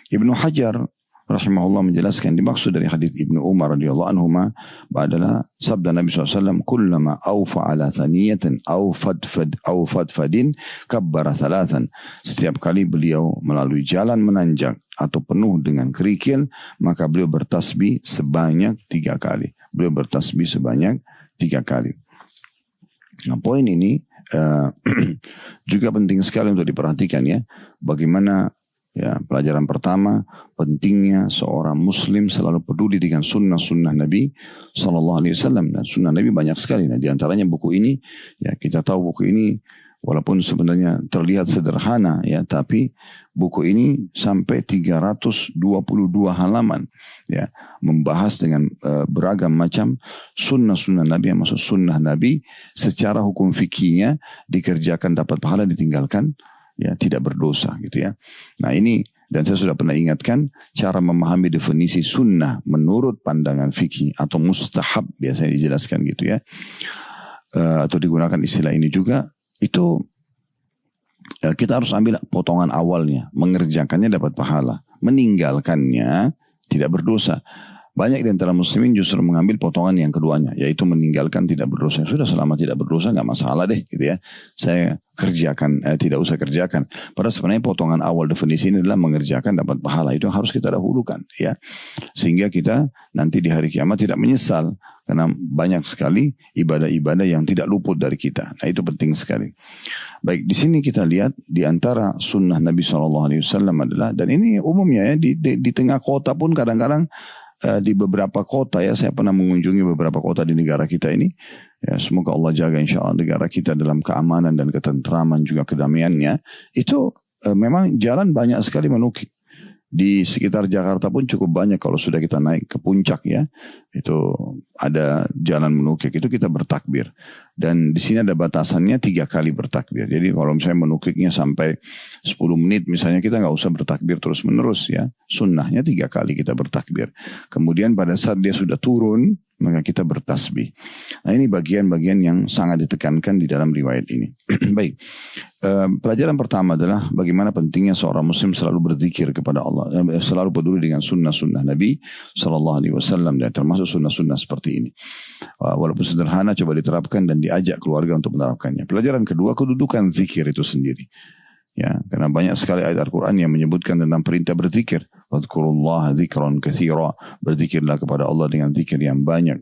Ibnu Hajar rahimahullah menjelaskan dimaksud dari hadis Ibnu Umar radhiyallahu anhuma adalah sabda Nabi SAW, kullama awfa ala thaniyatin aw fadfadin kabbara thalathan. Setiap kali beliau melalui jalan menanjak atau penuh dengan kerikil, maka beliau bertasbih sebanyak 3 kali. Beliau bertasbih sebanyak 3 kali. Nah, poin ini juga penting sekali untuk diperhatikan ya. Bagaimana ya, pelajaran pertama, pentingnya seorang muslim selalu peduli dengan sunnah-sunnah Nabi SAW. Dan sunnah Nabi banyak sekali. Nah, di antaranya buku ini, ya kita tahu buku ini Walaupun sebenarnya terlihat sederhana ya, tapi buku ini sampai 322 halaman ya, membahas dengan beragam macam sunnah-sunnah Nabi, yang maksud sunnah Nabi secara hukum fikihnya, dikerjakan dapat pahala, ditinggalkan ya tidak berdosa gitu ya. Nah ini, dan saya sudah pernah ingatkan, cara memahami definisi sunnah menurut pandangan fikih atau mustahab biasanya dijelaskan gitu ya, atau digunakan istilah ini juga, itu kita harus ambil potongan awalnya. Mengerjakannya dapat pahala, meninggalkannya tidak berdosa. Banyak di antara muslimin justru mengambil potongan yang keduanya, yaitu meninggalkan tidak berdosa. Sudah, selama tidak berdosa nggak masalah deh gitu ya, saya kerjakan, tidak usah kerjakan. Padahal sebenarnya potongan awal definisi ini adalah mengerjakan dapat pahala. Itu yang harus kita dahulukan ya, sehingga kita nanti di hari kiamat tidak menyesal, karena banyak sekali ibadah-ibadah yang tidak luput dari kita. Nah itu penting sekali. Baik, di sini kita lihat di antara sunnah Nabi SAW adalah, dan ini umumnya ya, di tengah kota pun kadang-kadang, di beberapa kota ya, saya pernah mengunjungi beberapa kota di negara kita ini ya, semoga Allah jaga insya Allah negara kita dalam keamanan dan ketentraman juga kedamaiannya. Itu memang jalan banyak sekali menukik. Di sekitar Jakarta pun cukup banyak, kalau sudah kita naik ke puncak ya, itu ada jalan menukik, itu kita bertakbir. Dan di sini ada batasannya 3 kali bertakbir. Jadi kalau misalnya menukiknya sampai 10 menit misalnya, kita nggak usah bertakbir terus menerus ya. Sunnahnya 3 kali kita bertakbir. Kemudian pada saat dia sudah turun, maka kita bertasbih. Nah ini bagian-bagian yang sangat ditekankan di dalam riwayat ini. Baik, pelajaran pertama adalah bagaimana pentingnya seorang muslim selalu berzikir kepada Allah, selalu peduli dengan sunnah-sunnah Nabi SAW, dan termasuk sunnah-sunnah seperti ini. Walaupun sederhana, coba diterapkan dan diajak keluarga untuk menerapkannya. Pelajaran kedua, kedudukan zikir itu sendiri. Ya, karena banyak sekali ayat Al-Quran yang menyebutkan tentang perintah berzikir. Wadhkurullaha dzikran katsira, berzikirlah kepada Allah dengan zikir yang banyak.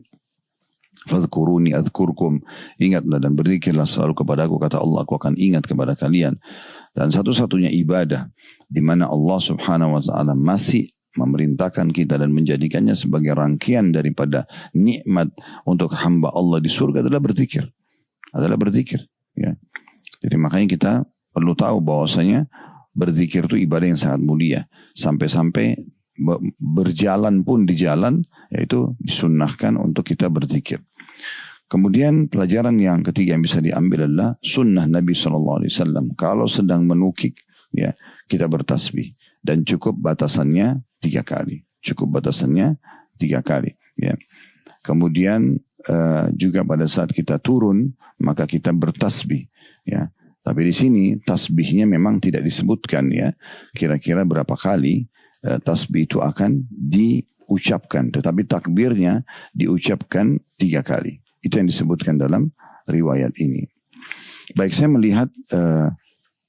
Fadhkuruni adzkurkum, ingatlah dan berzikirlah selalu kepada aku, kata Allah, aku akan ingat kepada kalian. Dan satu-satunya ibadah di mana Allah Subhanahu wa taala masih memerintahkan kita dan menjadikannya sebagai rangkaian daripada nikmat untuk hamba Allah di surga adalah berzikir. Adalah berzikir ya. Jadi makanya kita perlu tahu bahwasanya berzikir itu ibadah yang sangat mulia. Sampai-sampai berjalan pun di jalan, yaitu disunnahkan untuk kita berzikir. Kemudian pelajaran yang ketiga yang bisa diambil adalah sunnah Nabi SAW. Kalau sedang menukik, ya kita bertasbih. Dan cukup batasannya 3 kali. Cukup batasannya 3 kali. Ya. Kemudian juga pada saat kita turun, maka kita bertasbih. Ya. Tapi di sini tasbihnya memang tidak disebutkan ya, kira-kira berapa kali tasbih itu akan diucapkan. Tetapi takbirnya diucapkan 3 kali. Itu yang disebutkan dalam riwayat ini. Baik, saya melihat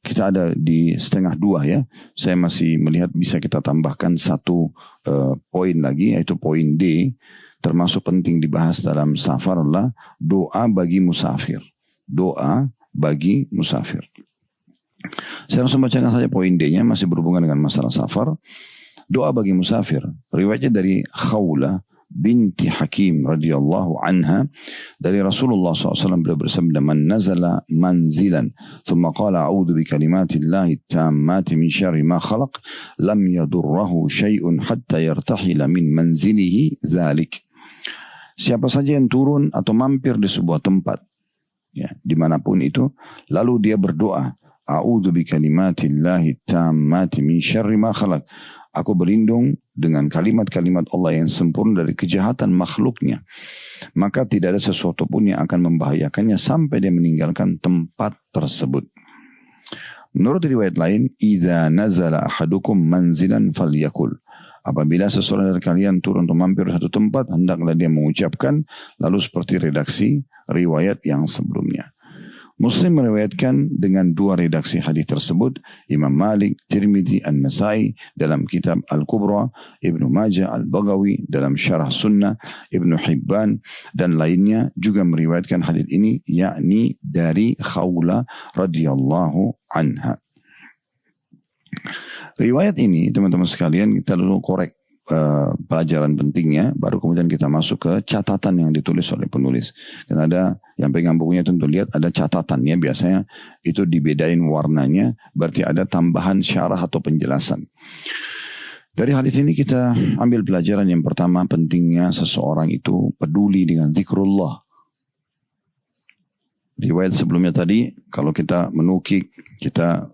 kita ada di 1:30 ya. Saya masih melihat bisa kita tambahkan 1 poin lagi, yaitu poin D. Termasuk penting dibahas dalam safar adalah doa bagi musafir. Doa bagi musafir. Saya langsung bacakan saja poin D-nya, masih berhubungan dengan masalah safar. Doa bagi musafir. Riwayatnya dari Khawlah binti Hakim radhiyallahu anha, dari Rasulullah SAW beliau bersabda, man nazala manzilan thumma qala a'udzu bi kalimatillahi tammati min syarri ma khalaq lam yadurruhu syai'un hatta yartahila min manzilihi dzalik. Siapa saja yang turun atau mampir di sebuah tempat, ya, dimanapun itu, lalu dia berdoa, a'udzu bi kalimatillahi tammati min syarri ma khalaq, aku berlindung dengan kalimat-kalimat Allah yang sempurna dari kejahatan makhluknya, maka tidak ada sesuatu pun yang akan membahayakannya sampai dia meninggalkan tempat tersebut. Menurut riwayat lain, idza nazala ahadukum manzilan falyakul, apabila seseorang dari kalian turun atau mampir satu tempat, hendaklah dia mengucapkan, lalu seperti redaksi riwayat yang sebelumnya. Muslim meriwayatkan dengan 2 redaksi hadis tersebut, Imam Malik, Tirmidzi, An-Nasai dalam kitab Al-Kubra, Ibnu Majah, Al-Baghawi dalam Syarah Sunnah, Ibnu Hibban dan lainnya juga meriwayatkan hadis ini, yakni dari Khawlah radhiyallahu anha. Riwayat ini teman-teman sekalian kita dulu korek pelajaran pentingnya, baru kemudian kita masuk ke catatan yang ditulis oleh penulis. Dan ada yang pegang bukunya tentu lihat ada catatannya, biasanya itu dibedain warnanya, berarti ada tambahan syarah atau penjelasan. Dari hadis ini kita ambil pelajaran yang pertama, pentingnya seseorang itu peduli dengan zikrullah. Riwayat sebelumnya tadi, kalau kita menukik, kita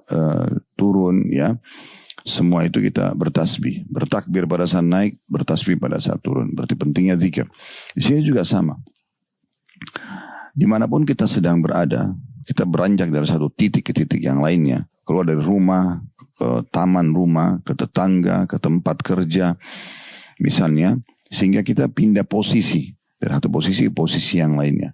turun ya, semua itu kita bertasbih, bertakbir pada saat naik, bertasbih pada saat turun. Berarti pentingnya zikir. Di sini juga sama. Dimanapun kita sedang berada, kita beranjak dari satu titik ke titik yang lainnya. Keluar dari rumah, ke taman rumah, ke tetangga, ke tempat kerja, misalnya. Sehingga kita pindah posisi. Dari satu posisi ke posisi yang lainnya.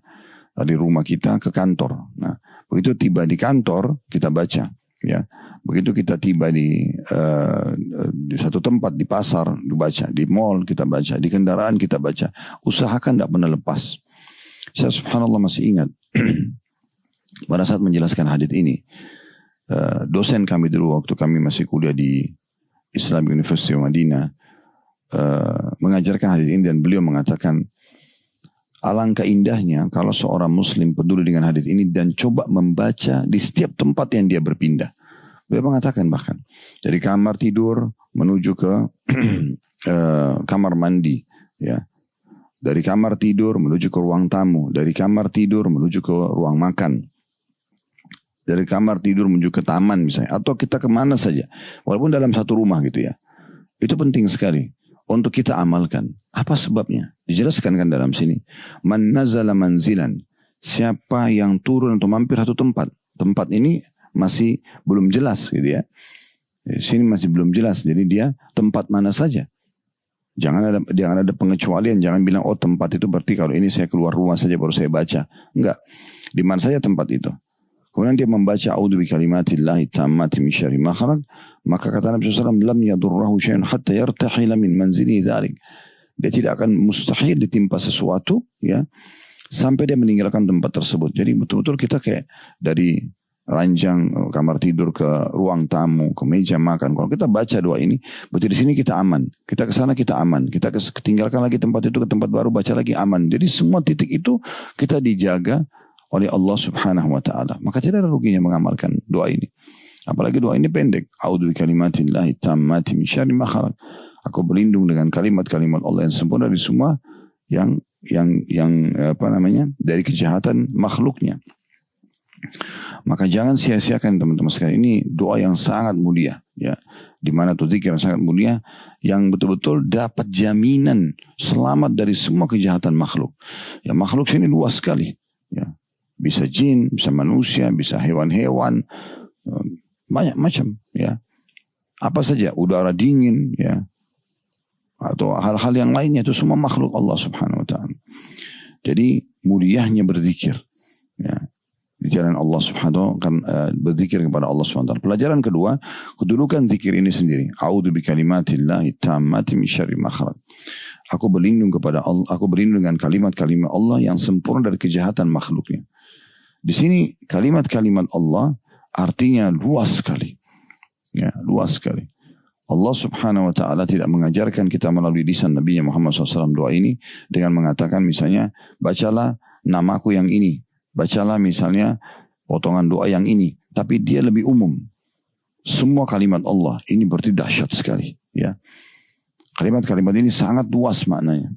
Dari rumah kita ke kantor. Nah, begitu tiba di kantor, kita baca. Ya, begitu kita tiba di satu tempat, di pasar dibaca, di mall kita baca, di kendaraan kita baca. Usahakan tidak pernah lepas. Saya subhanallah masih ingat pada saat menjelaskan hadits ini, dosen kami dulu waktu kami masih kuliah di Islamic University Madinah mengajarkan hadits ini, dan beliau mengatakan alangkah indahnya kalau seorang muslim peduli dengan hadits ini dan coba membaca di setiap tempat yang dia berpindah. Beliau mengatakan bahkan dari kamar tidur menuju ke kamar mandi, ya. Dari kamar tidur menuju ke ruang tamu, dari kamar tidur menuju ke ruang makan, dari kamar tidur menuju ke taman misalnya, atau kita kemana saja, walaupun dalam satu rumah gitu ya. Itu penting sekali untuk kita amalkan. Apa sebabnya? Dijelaskan kan dalam sini. Man nazala manzilan. Siapa yang turun atau mampir satu tempat. Tempat ini masih belum jelas gitu ya. Di sini masih belum jelas. Jadi dia tempat mana saja. Jangan ada pengecualian. Jangan bilang oh tempat itu berarti kalau ini saya keluar rumah saja baru saya baca. Enggak. Di mana saja tempat itu. Kemudian dia membaca a'udzu bikalimatillahi tammati min syarri ma khalaq, maka kata Nabi SAW, lam yadurrahu syai'un hatta yartahila min manzilihi dzalik. Dia tidak akan mustahil ditimpa sesuatu ya sampai dia meninggalkan tempat tersebut. Jadi betul-betul kita kayak dari ranjang kamar tidur ke ruang tamu, ke meja makan. Kalau kita baca doa ini, berarti di sini kita aman. Kita ke sana kita aman. Kita tinggalkan lagi tempat itu ke tempat baru, baca lagi aman. Jadi semua titik itu kita dijaga oleh Allah subhanahu wa ta'ala. Maka tidak ada ruginya mengamalkan doa ini. Apalagi doa ini pendek. A'udzu bikalimatillahi tammati min syarri ma khalaq. Aku berlindung dengan kalimat-kalimat Allah yang sempurna dari semua yang dari kejahatan makhluknya. Maka jangan sia-siakan teman-teman sekalian. Ini doa yang sangat mulia ya. Di mana tuh zikir yang sangat mulia yang betul-betul dapat jaminan selamat dari semua kejahatan makhluk. Ya makhluk sini luas sekali ya. Bisa jin, bisa manusia, bisa hewan-hewan, banyak macam ya. Apa saja, udara dingin ya, atau hal-hal yang lainnya, itu semua makhluk Allah subhanahu wa ta'ala. Jadi muliahnya berzikir ya, di jalan Allah subhanahu wa ta'ala, berzikir kepada Allah subhanahu wa ta'ala. Pelajaran kedua, kedudukan zikir ini sendiri. A'udzu bikalimatillahi tammati min syarri ma khalaq. Aku berlindung kepada Allah, aku berlindung dengan kalimat-kalimat Allah yang sempurna dari kejahatan makhluknya. Di sini kalimat-kalimat Allah artinya luas sekali. Ya, luas sekali. Allah subhanahu wa ta'ala tidak mengajarkan kita melalui lisan Nabi Muhammad SAW doa ini dengan mengatakan misalnya, bacalah namaku yang ini. Bacalah misalnya potongan doa yang ini. Tapi dia lebih umum. Semua kalimat Allah ini berarti dahsyat sekali. Ya. Kalimat-kalimat ini sangat luas maknanya.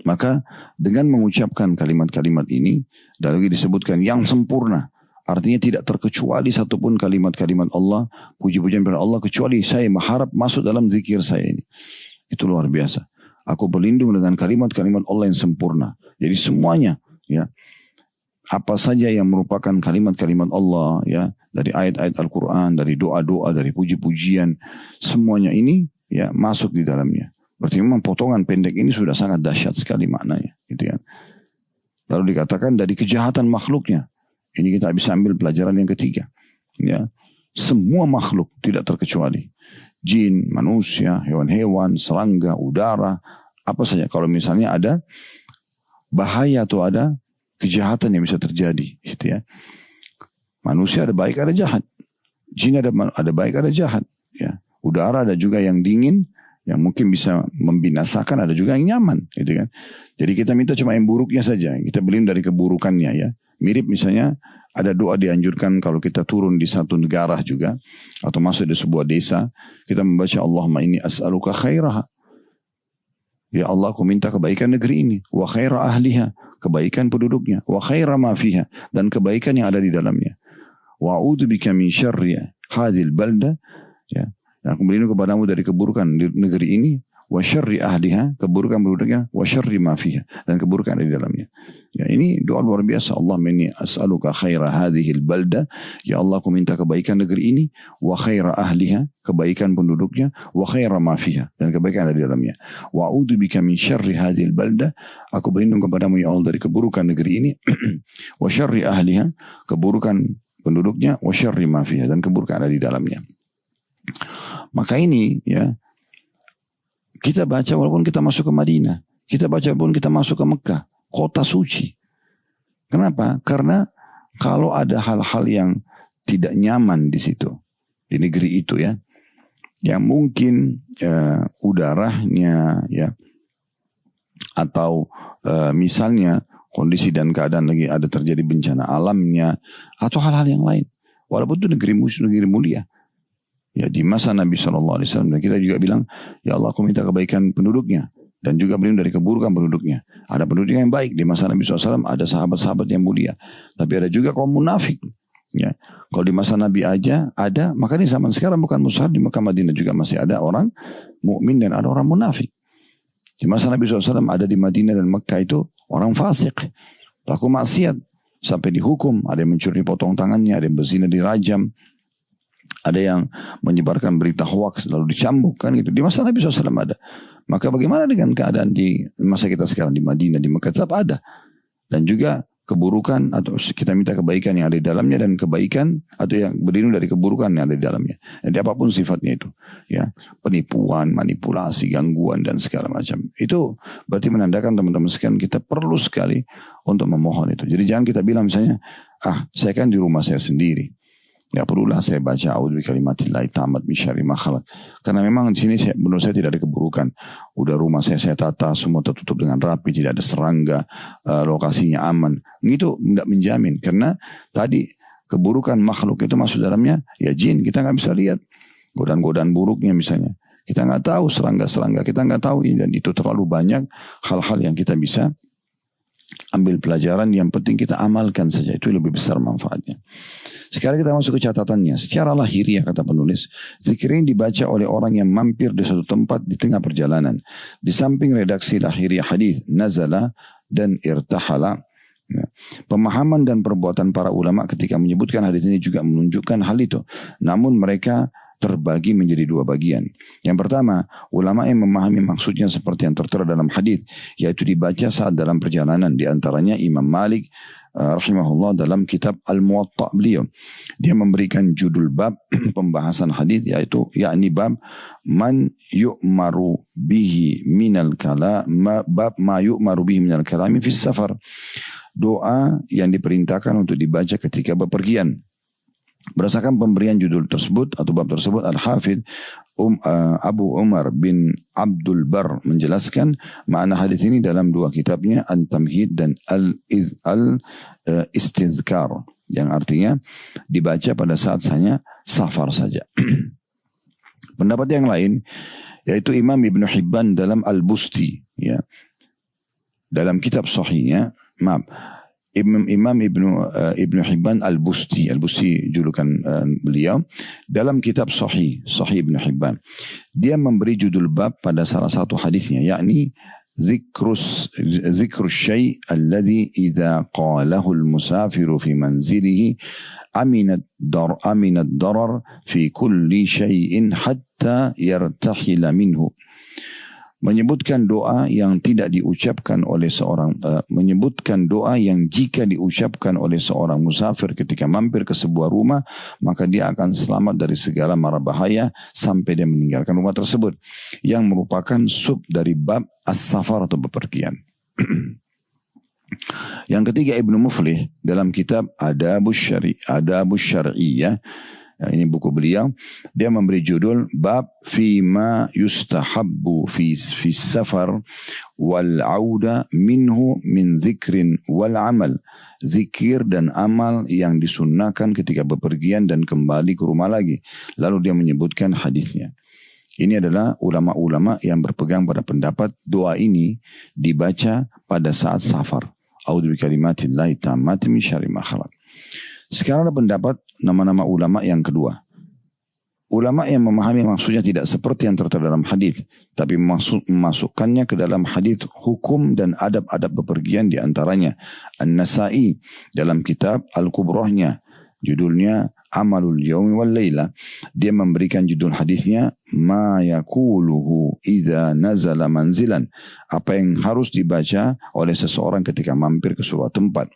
Maka dengan mengucapkan kalimat-kalimat ini, dan lagi disebutkan yang sempurna, artinya tidak terkecuali satupun kalimat-kalimat Allah, puji-pujian kepada Allah, kecuali saya mengharap masuk dalam zikir saya ini. Itu luar biasa. Aku berlindung dengan kalimat-kalimat Allah yang sempurna. Jadi semuanya, ya, apa saja yang merupakan kalimat-kalimat Allah, ya, dari ayat-ayat Al-Quran, dari doa-doa, dari puji-pujian, semuanya ini ya masuk di dalamnya. Berarti memang potongan pendek ini sudah sangat dahsyat sekali maknanya, gitu ya. Lalu dikatakan dari kejahatan makhluknya. Ini kita bisa ambil pelajaran yang ketiga. Ya, semua makhluk tidak terkecuali. Jin, manusia, hewan-hewan, serangga, udara, apa saja. Kalau misalnya ada bahaya atau ada kejahatan yang bisa terjadi, gitu ya. Manusia ada baik ada jahat. Jin ada baik ada jahat. Ya. Udara ada juga yang dingin, Yang mungkin bisa membinasakan, ada juga yang nyaman gitu kan. Jadi kita minta cuma yang buruknya saja, kita beliin dari keburukannya ya. Mirip misalnya ada doa dianjurkan kalau kita turun di satu negara juga atau masuk di sebuah desa, kita membaca Allahumma inni as'aluka khairaha. Ya Allah, aku minta kebaikan negeri ini, wa khaira ahliha, kebaikan penduduknya, wa khaira ma fiha, dan kebaikan yang ada di dalamnya. Wa a'udzubika min syarri hadhil balda, ya. Aku berlindung kepadamu dari keburukan di negeri ini, wa syarri ahliha, keburukan penduduknya, wa syarri ma fiha, dan keburukan ada di dalamnya. Ya, ini doa luar biasa. Allahumma inni as'aluka khaira hadhil balda, ya Allah, aku minta kebaikan negeri ini, wa khaira ahliha, kebaikan penduduknya, wa khaira ma fiha, dan kebaikan ada di dalamnya. Wa a'udzubika min syarri hadhil balda, aku berlindung kepadamu ya Allah dari keburukan negeri ini, wa syarri ahliha, keburukan penduduknya, wa syarri ma fiha, dan keburukan ada di dalamnya. Maka ini ya, kita baca walaupun kita masuk ke Madinah, kita baca walaupun kita masuk ke Mekah, kota suci. Kenapa? Karena kalau ada hal-hal yang tidak nyaman di situ, di negeri itu ya, yang mungkin udaranya ya, atau misalnya kondisi dan keadaan lagi ada terjadi bencana alamnya, atau hal-hal yang lain. Walaupun itu negeri mulia. Ya, di masa Nabi SAW, dan kita juga bilang, ya Allah, aku minta kebaikan penduduknya, dan juga berlindung dari keburukan penduduknya. Ada penduduk yang baik di masa Nabi SAW, ada sahabat-sahabat yang mulia, tapi ada juga kaum munafik. Ya, kalau di masa Nabi aja ada, maka di zaman sekarang bukan mustahil, di Mekah Madinah juga masih ada orang mukmin dan ada orang munafik. Di masa Nabi SAW ada di Madinah dan Mekah itu orang fasik, pelaku maksiat, sampai dihukum. Ada yang mencuri potong tangannya, ada yang berzina dirajam, ada yang menyebarkan berita hoaks lalu dicambuk kan gitu. Di masa Nabi SAW ada. Maka bagaimana dengan keadaan di masa kita sekarang di Madinah, di Mekah, tetap ada. Dan juga keburukan atau kita minta kebaikan yang ada di dalamnya, dan kebaikan atau yang berlindung dari keburukan yang ada di dalamnya. Jadi apapun sifatnya itu, ya, penipuan, manipulasi, gangguan dan segala macam. Itu berarti menandakan teman-teman sekalian kita perlu sekali untuk memohon itu. Jadi jangan kita bilang misalnya, saya kan di rumah saya sendiri, ya perlulah saya baca a'udzu bikalimatillahi tammat min syarri ma khalaq. Karena memang di sini menurut saya tidak ada keburukan. Udah rumah saya tata, semua tertutup dengan rapi, tidak ada serangga, lokasinya aman. Itu tidak menjamin, karena tadi keburukan makhluk itu masuk dalamnya, ya jin, kita nggak bisa lihat godaan-godaan buruknya misalnya. Kita nggak tahu serangga-serangga, kita nggak tahu ini, dan itu terlalu banyak hal-hal yang kita bisa ambil pelajaran. Yang penting kita amalkan saja, itu lebih besar manfaatnya. Sekarang kita masuk ke catatannya. Secara lahiriah kata penulis, zikir ini dibaca oleh orang yang mampir di suatu tempat di tengah perjalanan. Di samping redaksi lahiriah hadis nazala dan irtahala. Ya. Pemahaman dan perbuatan para ulama ketika menyebutkan hadis ini juga menunjukkan hal itu. Namun mereka terbagi menjadi dua bagian. Yang pertama, ulama yang memahami maksudnya seperti yang tertera dalam hadis, yaitu dibaca saat dalam perjalanan. Di antaranya Imam Malik rahimahullah dalam kitab Al-Muwatta beliau. Dia memberikan judul bab pembahasan hadis, yaitu yakni bab man yu'maru bihi minal kalam, bab ma yu'maru bihi minal kalami fis safar. Doa yang diperintahkan untuk dibaca ketika bepergian. Berdasarkan pemberian judul tersebut atau bab tersebut, Al-Hafidh Abu Umar bin Abdul Bar menjelaskan makna hadis ini dalam dua kitabnya, An-Tamhid dan Al-Istizkar, yang artinya dibaca pada saat hanya safar saja. Pendapat yang lain yaitu Imam Ibn Hibban dalam Al-Busti, ya, dalam kitab sahihnya, Imam Ibnu Hibban Al-Busti julukan beliau, dalam kitab Sahih Ibnu Hibban, dia memberi judul bab pada salah satu hadisnya, yakni zikrus syai' alladhi idza qalahu al-musafiru fi manzilihi aminat darar fi kulli syai'in hatta yartahila minhu. Menyebutkan doa yang tidak diucapkan oleh seorang, menyebutkan doa yang jika diucapkan oleh seorang musafir ketika mampir ke sebuah rumah, maka dia akan selamat dari segala mara bahaya sampai dia meninggalkan rumah tersebut, yang merupakan sub dari bab as-safar atau bepergian. Yang ketiga, Ibnu Muflih dalam kitab Adabus Syar'iyyah, Ini buku beliau. Dia memberi judul Bab Fima Yustahabbu fi safar wal auda minhu min zikrin wal amal. Zikir dan amal yang disunnahkan ketika bepergian dan kembali ke rumah lagi. Lalu dia menyebutkan hadisnya. Ini adalah ulama-ulama yang berpegang pada pendapat doa ini dibaca pada saat safar. A'udzu bikalimatillahi tammati min syarri ma khalaq. Sekarang ada pendapat nama-nama ulama yang kedua. Ulama yang memahami maksudnya tidak seperti yang tertera dalam hadis, tapi memasukkannya ke dalam hadis hukum dan adab-adab bepergian, di antaranya An-Nasa'i dalam kitab Al-Kubrahnya, judulnya Amalul Yawmi wal Laila. Dia memberikan judul hadisnya Ma yakuluhu idza nazala manzilan, apa yang harus dibaca oleh seseorang ketika mampir ke sebuah tempat.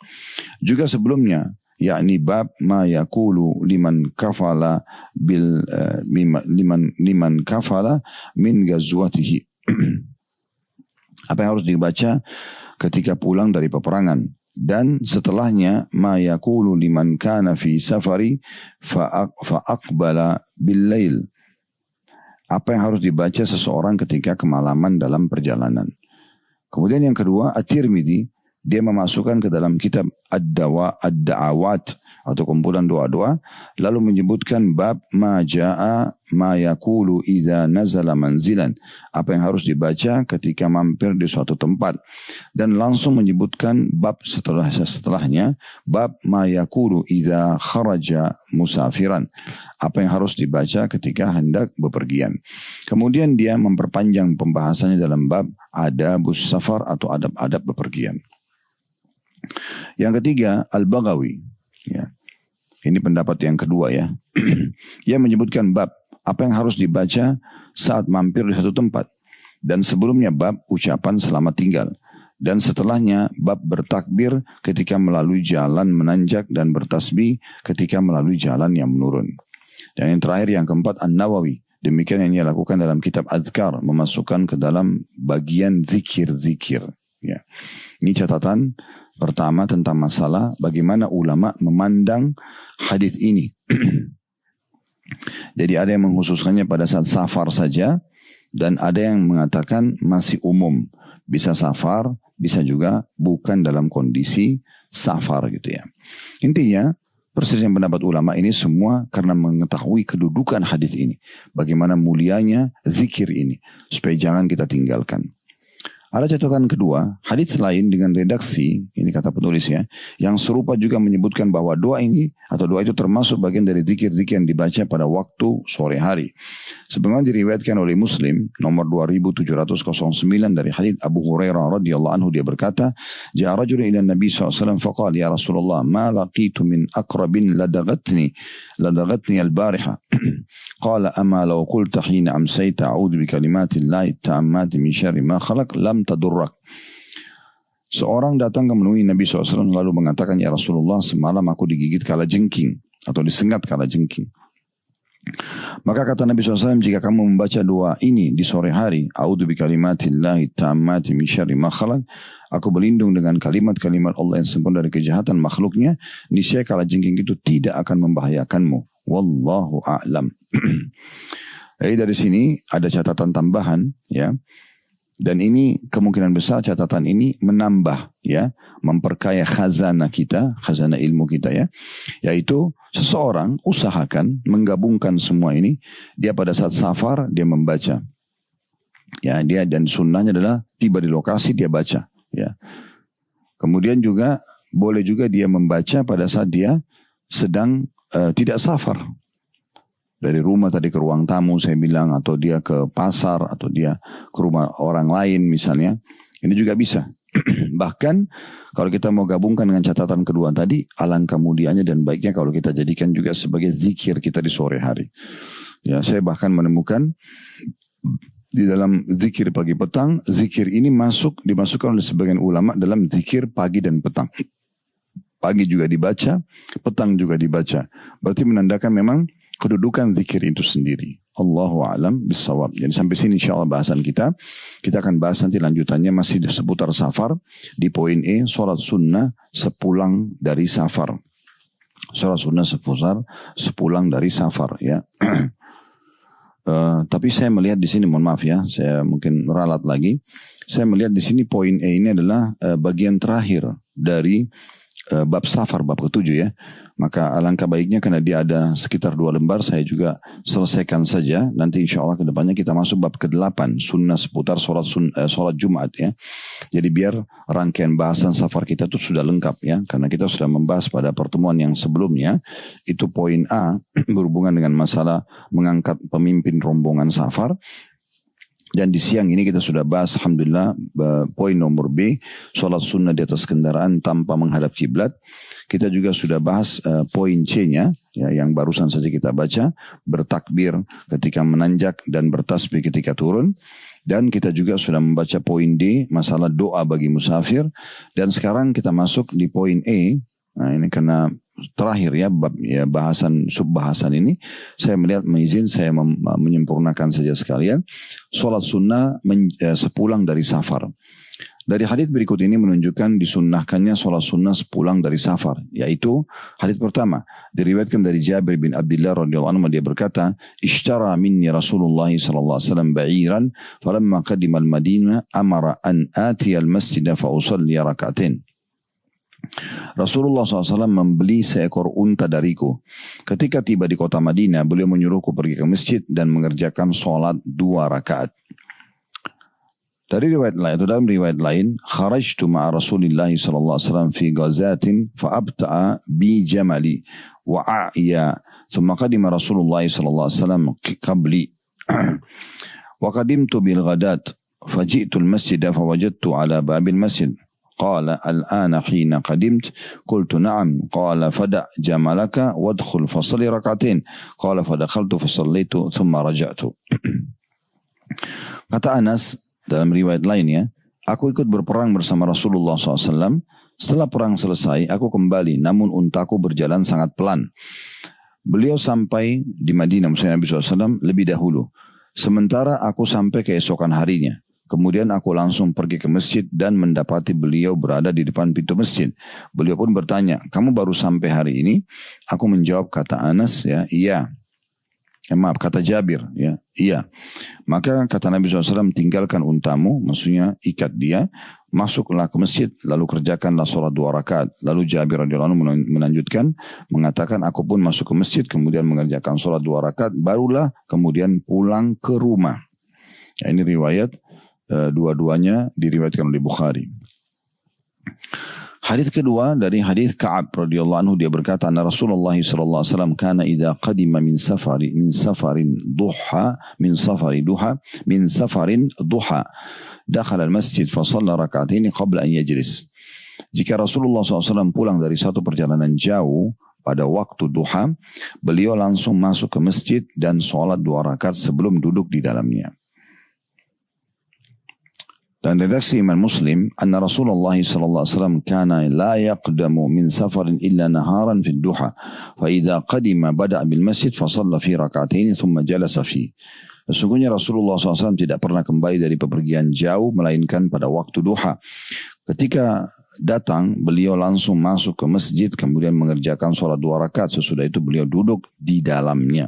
Juga sebelumnya, yakni bab ma yaqulu liman kafala liman kafala min ghazwatihi. Apa yang harus dibaca ketika pulang dari peperangan, dan setelahnya ma yaqulu liman kana fi safari fa aqbala bil lail. Apa yang harus dibaca seseorang ketika kemalaman dalam perjalanan. Kemudian yang kedua, At-Tirmidzi, dia memasukkan ke dalam kitab Ad-Da'awat atau kumpulan doa-doa, lalu menyebutkan bab ma ja'a ma yaqulu idza nazala manzilan, apa yang harus dibaca ketika mampir di suatu tempat, dan langsung menyebutkan bab setelahnya bab ma yaqulu idza kharaja musafiran, apa yang harus dibaca ketika hendak bepergian. Kemudian dia memperpanjang pembahasannya dalam bab adabus safar atau adab-adab bepergian. Yang ketiga, Al-Baghawi. Ya. Ini pendapat yang kedua ya. Ia menyebutkan bab apa yang harus dibaca saat mampir di satu tempat. Dan sebelumnya bab ucapan selamat tinggal. Dan setelahnya bab bertakbir ketika melalui jalan menanjak dan bertasbih ketika melalui jalan yang menurun. Dan yang terakhir, yang keempat, An-Nawawi. Demikian yang ia lakukan dalam kitab Adhkar, memasukkan ke dalam bagian zikir-zikir. Ya. Ini catatan pertama tentang masalah bagaimana ulama memandang hadis ini. Jadi ada yang mengkhususkannya pada saat safar saja, dan ada yang mengatakan masih umum. Bisa safar, bisa juga bukan dalam kondisi safar gitu ya. Intinya, perselisihan pendapat ulama ini semua karena mengetahui kedudukan hadis ini. Bagaimana mulianya zikir ini, supaya jangan kita tinggalkan. Ada catatan kedua, hadis lain dengan redaksi, ini kata penulis ya, yang serupa juga menyebutkan bahwa doa ini atau doa itu termasuk bagian dari zikir-zikir yang dibaca pada waktu sore hari. Sebagaimana diriwayatkan oleh Muslim nomor 2709 dari hadis Abu Hurairah radhiyallahu anhu, dia berkata, "Ja'a rajulun ila Nabi SAW faqala ya Rasulullah ma laqitu min aqrabin ladagatni al-bariha." Qala ama law qulta hina amsayta a'udzu bikalimatillahi tammati min syarri ma khalaq lam tadurrak. Seorang datang menemui Nabi SAW lalu mengatakan, ya Rasulullah, semalam aku digigit kalajengking atau disengat kalajengking. Maka kata Nabi SAW, jika kamu membaca doa ini di sore hari, a'udzu bikalimatillahi tammati min syarri ma khalaq, aku berlindung dengan kalimat-kalimat Allah yang sempurna dari kejahatan makhluknya, niscaya kalajengking itu tidak akan membahayakanmu. Wallahu a'lam. Jadi dari sini ada catatan tambahan ya. Dan ini kemungkinan besar catatan ini menambah ya, memperkaya khazanah kita, khazanah ilmu kita ya. Yaitu seseorang usahakan menggabungkan semua ini, dia pada saat safar dia membaca. Ya, dia dan sunnahnya adalah tiba di lokasi dia baca ya. Kemudian juga boleh juga dia membaca pada saat dia sedang tidak safar. Dari rumah tadi ke ruang tamu saya bilang, atau dia ke pasar, atau dia ke rumah orang lain misalnya. Ini juga bisa. Bahkan kalau kita mau gabungkan dengan catatan kedua tadi, alangkah mulianya dan baiknya kalau kita jadikan juga sebagai zikir kita di sore hari. Ya, saya bahkan menemukan di dalam zikir pagi petang, zikir ini dimasukkan oleh sebagian ulama dalam zikir pagi dan petang. Pagi juga dibaca, petang juga dibaca. Berarti menandakan memang kedudukan zikir itu sendiri. Allahu a'lam bissawab. Jadi sampai sini insyaAllah bahasan kita. Kita akan bahas nanti lanjutannya masih di seputar safar. Di poin E, sholat sunnah sepulang dari safar. Sholat sunnah sepulang dari safar ya. Tapi saya melihat di sini, mohon maaf ya, saya mungkin ralat lagi. Saya melihat di sini poin E ini adalah bagian terakhir dari bab safar, bab ke-7 ya. Maka alangkah baiknya karena dia ada sekitar 2 lembar, saya juga selesaikan saja. Nanti insya Allah kedepannya kita masuk bab ke-8, sunnah seputar sholat Jumat ya. Jadi biar rangkaian bahasan safar kita itu sudah lengkap ya. Karena kita sudah membahas pada pertemuan yang sebelumnya, itu poin A berhubungan dengan masalah mengangkat pemimpin rombongan safar. Dan di siang ini kita sudah bahas alhamdulillah poin nomor B, sholat sunnah di atas kendaraan tanpa menghadap kiblat. Kita juga sudah bahas poin C-nya ya, yang barusan saja kita baca, bertakbir ketika menanjak dan bertasbih ketika turun. Dan kita juga sudah membaca poin D, masalah doa bagi musafir. Dan sekarang kita masuk di poin E. Nah ini karena terakhir ya, sub-bahasan ini, saya melihat saya menyempurnakan saja sekalian. Sholat sunnah sepulang dari safar. Dari hadits berikut ini menunjukkan disunnahkannya sholat sunnah sepulang dari safar. Yaitu hadits pertama, diriwayatkan dari Jabir bin Abdullah radhiyallahu anhu, dia berkata, "Ishtara minni Rasulullah sallallahu alaihi wasallam ba'iran, falamma qadima al-Madinah amara an atiya al-masjid fa usalli rak'atain." Rasulullah SAW membeli seekor unta dariku. Ketika tiba di kota Madinah, beliau menyuruhku pergi ke masjid dan mengerjakan sholat 2 rakaat. Dari riwayat lain, atau dalam riwayat lain, kharajtu ma'a Rasulillah SAW fi ghazatin fa'abta'a bi jamali wa a'ya. Thumma qadima Rasulullah SAW qabli. Wa qadimtu bil ghadat faji'tu al-masjid fawajadtu ala babil masjid. قال الآن حين قدمت قلت نعم قال فدع جملك وادخل فصلي ركعتين قال فدخلت فصليت ثم رجعت. Kata Anas dalam riwayat lainnya, aku ikut berperang bersama Rasulullah SAW. Setelah perang selesai, aku kembali, namun untaku berjalan sangat pelan. Beliau sampai di Madinah, maksudnya Nabi SAW, lebih dahulu. Sementara aku sampai keesokan harinya. Kemudian aku langsung pergi ke masjid dan mendapati beliau berada di depan pintu masjid. Beliau pun bertanya, kamu baru sampai hari ini? Aku menjawab, kata Anas, ya, iya. Kata Jabir, ya, iya. Maka kata Nabi SAW, tinggalkan untamu, maksudnya ikat dia, masuklah ke masjid, lalu kerjakanlah sholat 2 rakaat. Lalu Jabir radhiyallahu anhu melanjutkan, mengatakan, aku pun masuk ke masjid, kemudian mengerjakan sholat 2 rakaat, barulah kemudian pulang ke rumah. Ya, ini riwayat. Dua-duanya diriwayatkan oleh Bukhari. Hadits kedua dari hadits Ka'ab radhiyallahu anhu, dia berkata, anna Rasulullah sallallahu alaihi wasallam kana idza qadima min safarin duha dakhala al-masjid fa shalla rak'atain qabla an yajlis. Jika Rasulullah SAW pulang dari satu perjalanan jauh pada waktu duha, beliau langsung masuk ke masjid dan sholat 2 rakaat sebelum duduk di dalamnya. Dan redaksi Imam Muslim, anna Rasulullah sallallahu alaihi wasallam kana la yaqdamu min safarin illa naharan fi duha, fa idza qadima bada'a bil masjid fa shalla fi rak'atain thumma jalasa fi. Sesungguhnya Rasulullah SAW tidak pernah kembali dari bepergian jauh melainkan pada waktu duha. Ketika datang, beliau langsung masuk ke masjid kemudian mengerjakan sholat 2 rakaat. Sesudah itu beliau duduk di dalamnya.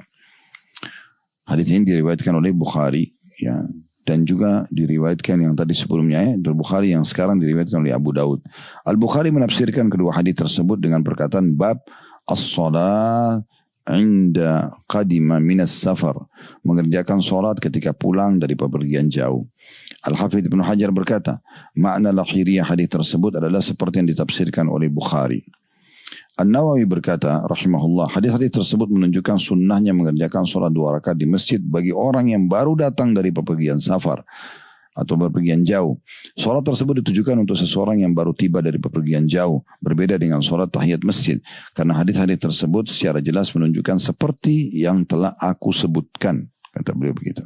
Hadits ini diriwayatkan oleh Bukhari, ya. Dan juga diriwayatkan yang tadi sebelumnya, dari Bukhari, yang sekarang diriwayatkan oleh Abu Daud. Al-Bukhari menafsirkan kedua hadis tersebut dengan perkataan bab as-salat inda qadima minas safar, mengerjakan solat ketika pulang dari bepergian jauh. Al-Hafidh Ibnu Hajar berkata, makna lahiriah hadis tersebut adalah seperti yang ditafsirkan oleh Bukhari. An-Nawawi berkata, rahimahullah, hadis-hadis tersebut menunjukkan sunnahnya mengerjakan sholat 2 rakaat di masjid bagi orang yang baru datang dari bepergian safar atau bepergian jauh. Sholat tersebut ditujukan untuk seseorang yang baru tiba dari bepergian jauh, berbeda dengan sholat tahiyat masjid. Karena hadis-hadis tersebut secara jelas menunjukkan seperti yang telah aku sebutkan, kata beliau begitu.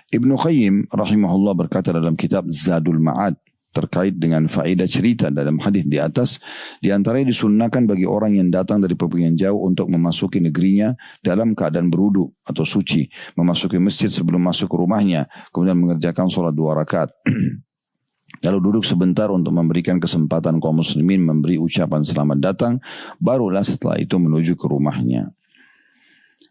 Ibnu Qayyim rahimahullah berkata dalam kitab Zadul Ma'ad, terkait dengan faedah cerita dalam hadis di atas, di antaranya disunnahkan bagi orang yang datang dari bepergian jauh untuk memasuki negerinya dalam keadaan berwudu atau suci, memasuki masjid sebelum masuk ke rumahnya, kemudian mengerjakan sholat 2 rakaat. Lalu duduk sebentar untuk memberikan kesempatan kaum muslimin memberi ucapan selamat datang. Barulah setelah itu menuju ke rumahnya.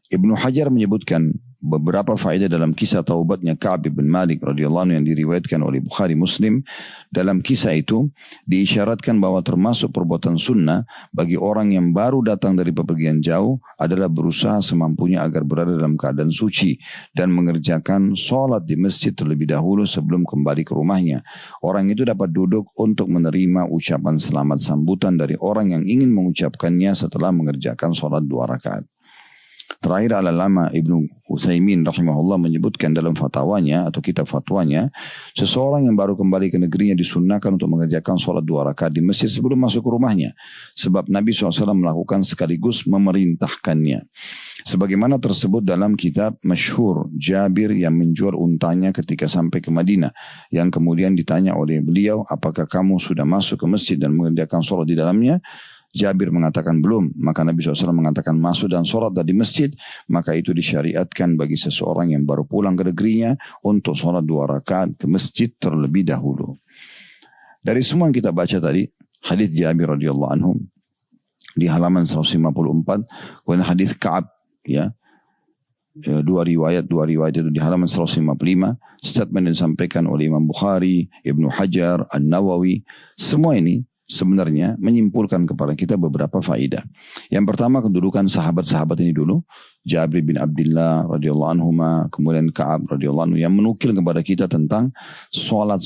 Ibnu Hajar menyebutkan beberapa faedah dalam kisah taubatnya Ka'ab bin Malik radhiyallahu anhu yang diriwayatkan oleh Bukhari Muslim. Dalam kisah itu diisyaratkan bahwa termasuk perbuatan sunnah bagi orang yang baru datang dari bepergian jauh adalah berusaha semampunya agar berada dalam keadaan suci dan mengerjakan sholat di masjid terlebih dahulu sebelum kembali ke rumahnya. Orang itu dapat duduk untuk menerima ucapan selamat sambutan dari orang yang ingin mengucapkannya setelah mengerjakan sholat 2 rakaat. Terakhir Al-Allamah Ibnu Utsaimin rahimahullah menyebutkan dalam fatwanya atau kitab fatwanya, seseorang yang baru kembali ke negerinya disunnahkan untuk mengerjakan sholat 2 rakaat di masjid sebelum masuk ke rumahnya. Sebab Nabi SAW melakukan sekaligus memerintahkannya. Sebagaimana tersebut dalam kitab masyhur Jabir yang menjual untanya ketika sampai ke Madinah. Yang kemudian ditanya oleh beliau, apakah kamu sudah masuk ke masjid dan mengerjakan sholat di dalamnya? Jabir mengatakan belum, maka Nabi SAW mengatakan masuk dan sholat di masjid, maka itu disyariatkan bagi seseorang yang baru pulang ke negerinya untuk sholat 2 rakaat ke masjid terlebih dahulu. Dari semua yang kita baca tadi, hadis Jabir radhiyallahu anhu di halaman 154, kemudian hadis Ka'ab ya, dua riwayat itu di halaman 155, statement yang disampaikan oleh Imam Bukhari, Ibnu Hajar, An-Nawawi, semua ini sebenarnya menyimpulkan kepada kita beberapa faedah. Yang pertama, kedudukan sahabat-sahabat ini dulu, Jabir bin Abdullah radhiyallahu anhuma, kemudian Ka'ab radhiyallahu anhu yang menukil kepada kita tentang solat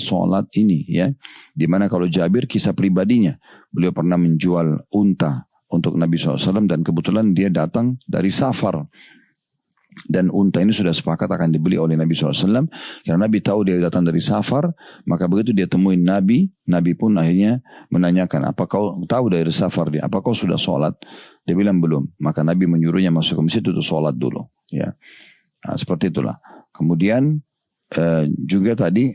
ini ya. Dimana kalau Jabir kisah pribadinya, beliau pernah menjual unta untuk Nabi SAW dan kebetulan dia datang dari safar. Dan unta ini sudah sepakat akan dibeli oleh Nabi SAW. Karena Nabi tahu dia datang dari safar, maka begitu dia temuin Nabi, Nabi pun akhirnya menanyakan, apa kau tahu dari safar dia? Apa kau sudah sholat? Dia bilang belum. Maka Nabi menyuruhnya masuk ke masjid untuk sholat dulu. Ya, nah, seperti itulah. Kemudian juga tadi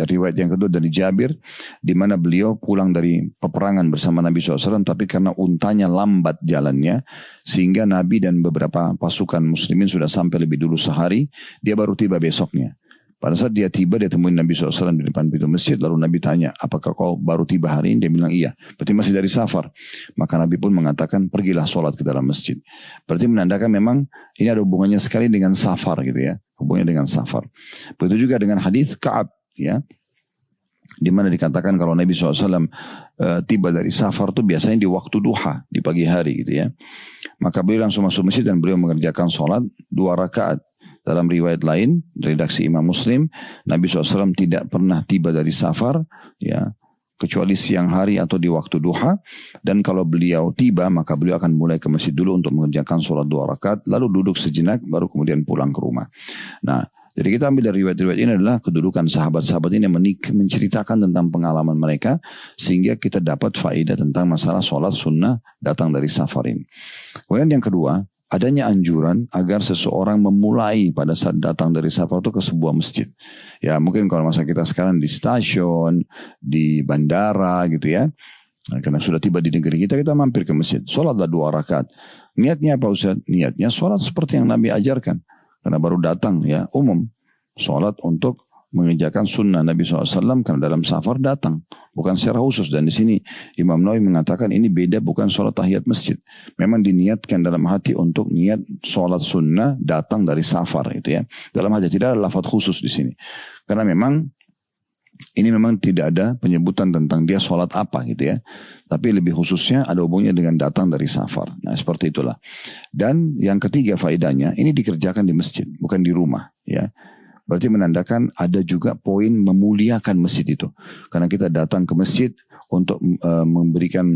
riwayat yang kedua dari Jabir, di mana beliau pulang dari peperangan bersama Nabi SAW, tapi karena untanya lambat jalannya, sehingga Nabi dan beberapa pasukan muslimin sudah sampai lebih dulu sehari, dia baru tiba besoknya. Pada saat dia tiba, dia temuin Nabi SAW di depan pintu masjid, lalu Nabi tanya, apakah kau baru tiba hari ini? Dia bilang iya, berarti masih dari safar. Maka Nabi pun mengatakan, pergilah sholat ke dalam masjid. Berarti menandakan memang ini ada hubungannya sekali dengan safar gitu ya, hubungannya dengan safar. Begitu juga dengan hadis Ka'ab ya, di mana dikatakan kalau Nabi SAW tiba dari safar itu biasanya di waktu duha, di pagi hari gitu ya. Maka beliau langsung masuk masjid dan beliau mengerjakan sholat 2 rakaat. Dalam riwayat lain, redaksi Imam Muslim, Nabi SAW tidak pernah tiba dari safar, ya, kecuali siang hari atau di waktu duha. Dan kalau beliau tiba, maka beliau akan mulai ke masjid dulu untuk mengerjakan sholat 2 rakaat, lalu duduk sejenak, baru kemudian pulang ke rumah. Nah, jadi kita ambil dari riwayat-riwayat ini adalah kedudukan sahabat-sahabat ini yang menceritakan tentang pengalaman mereka, sehingga kita dapat faedah tentang masalah sholat sunnah datang dari safar ini. Kemudian yang kedua, adanya anjuran agar seseorang memulai pada saat datang dari safar itu ke sebuah masjid. Ya mungkin kalau masa kita sekarang di stasiun, di bandara gitu ya. Nah, karena sudah tiba di negeri kita, kita mampir ke masjid. Sholatlah 2 rakaat. Niatnya apa Ustaz? Niatnya sholat seperti yang Nabi ajarkan. Karena baru datang ya, umum. Sholat untuk mengerjakan sunnah Nabi SAW karena dalam safar datang, bukan secara khusus. Dan di sini Imam Nawawi mengatakan ini beda, bukan sholat tahiyat masjid. Memang diniatkan dalam hati untuk niat sholat sunnah datang dari safar itu ya. Dalam hati, tidak ada lafaz khusus di sini. Karena memang ini memang tidak ada penyebutan tentang dia sholat apa gitu ya. Tapi lebih khususnya ada hubungannya dengan datang dari safar. Nah seperti itulah. Dan yang ketiga faedahnya, ini dikerjakan di masjid, bukan di rumah ya. Berarti menandakan ada juga poin memuliakan masjid itu. Karena kita datang ke masjid untuk memberikan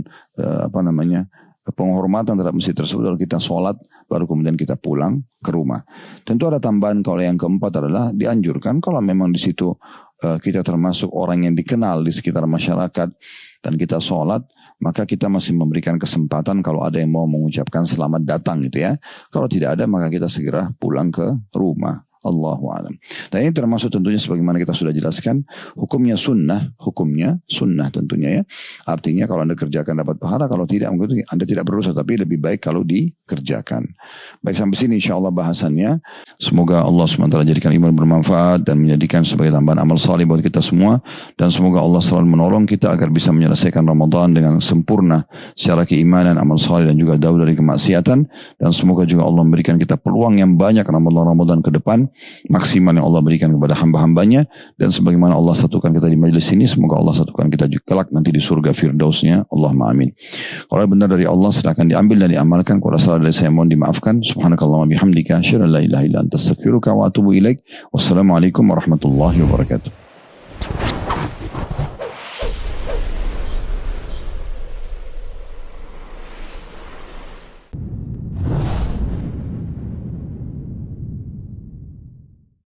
penghormatan terhadap masjid tersebut. Lalu kita sholat, baru kemudian kita pulang ke rumah. Tentu ada tambahan kalau yang keempat adalah dianjurkan kalau memang di situ kita termasuk orang yang dikenal di sekitar masyarakat dan kita sholat, maka kita masih memberikan kesempatan kalau ada yang mau mengucapkan selamat datang gitu ya. Kalau tidak ada, maka kita segera pulang ke rumah. Allahu a'lam. Dan ini termasuk tentunya sebagaimana kita sudah jelaskan, hukumnya sunnah tentunya ya. Artinya kalau Anda kerjakan dapat pahala, kalau tidak mungkin Anda tidak berdosa, tapi lebih baik kalau dikerjakan. Baik, sampai sini insyaAllah bahasannya. Semoga Allah SWT jadikan iman bermanfaat dan menjadikan sebagai tambahan amal saleh buat kita semua. Dan semoga Allah selalu menolong kita agar bisa menyelesaikan Ramadan dengan sempurna secara keimanan, amal saleh dan juga jauh dari kemaksiatan. Dan semoga juga Allah memberikan kita peluang yang banyak Ramadan ke depan, maksimal yang Allah berikan kepada hamba-hambanya. Dan sebagaimana Allah satukan kita di majelis ini, semoga Allah satukan kita juga kelak nanti di surga firdausnya. Allahumma amin. Kalau benar dari Allah silakan diambil dan diamalkan. Kalau salah dari saya mohon dimaafkan. Subhanakallahumma bihamdika asyhadu an la ilaha illa anta astaghfiruka wa atubu ilaik. Wassalamualaikum warahmatullahi wabarakatuh.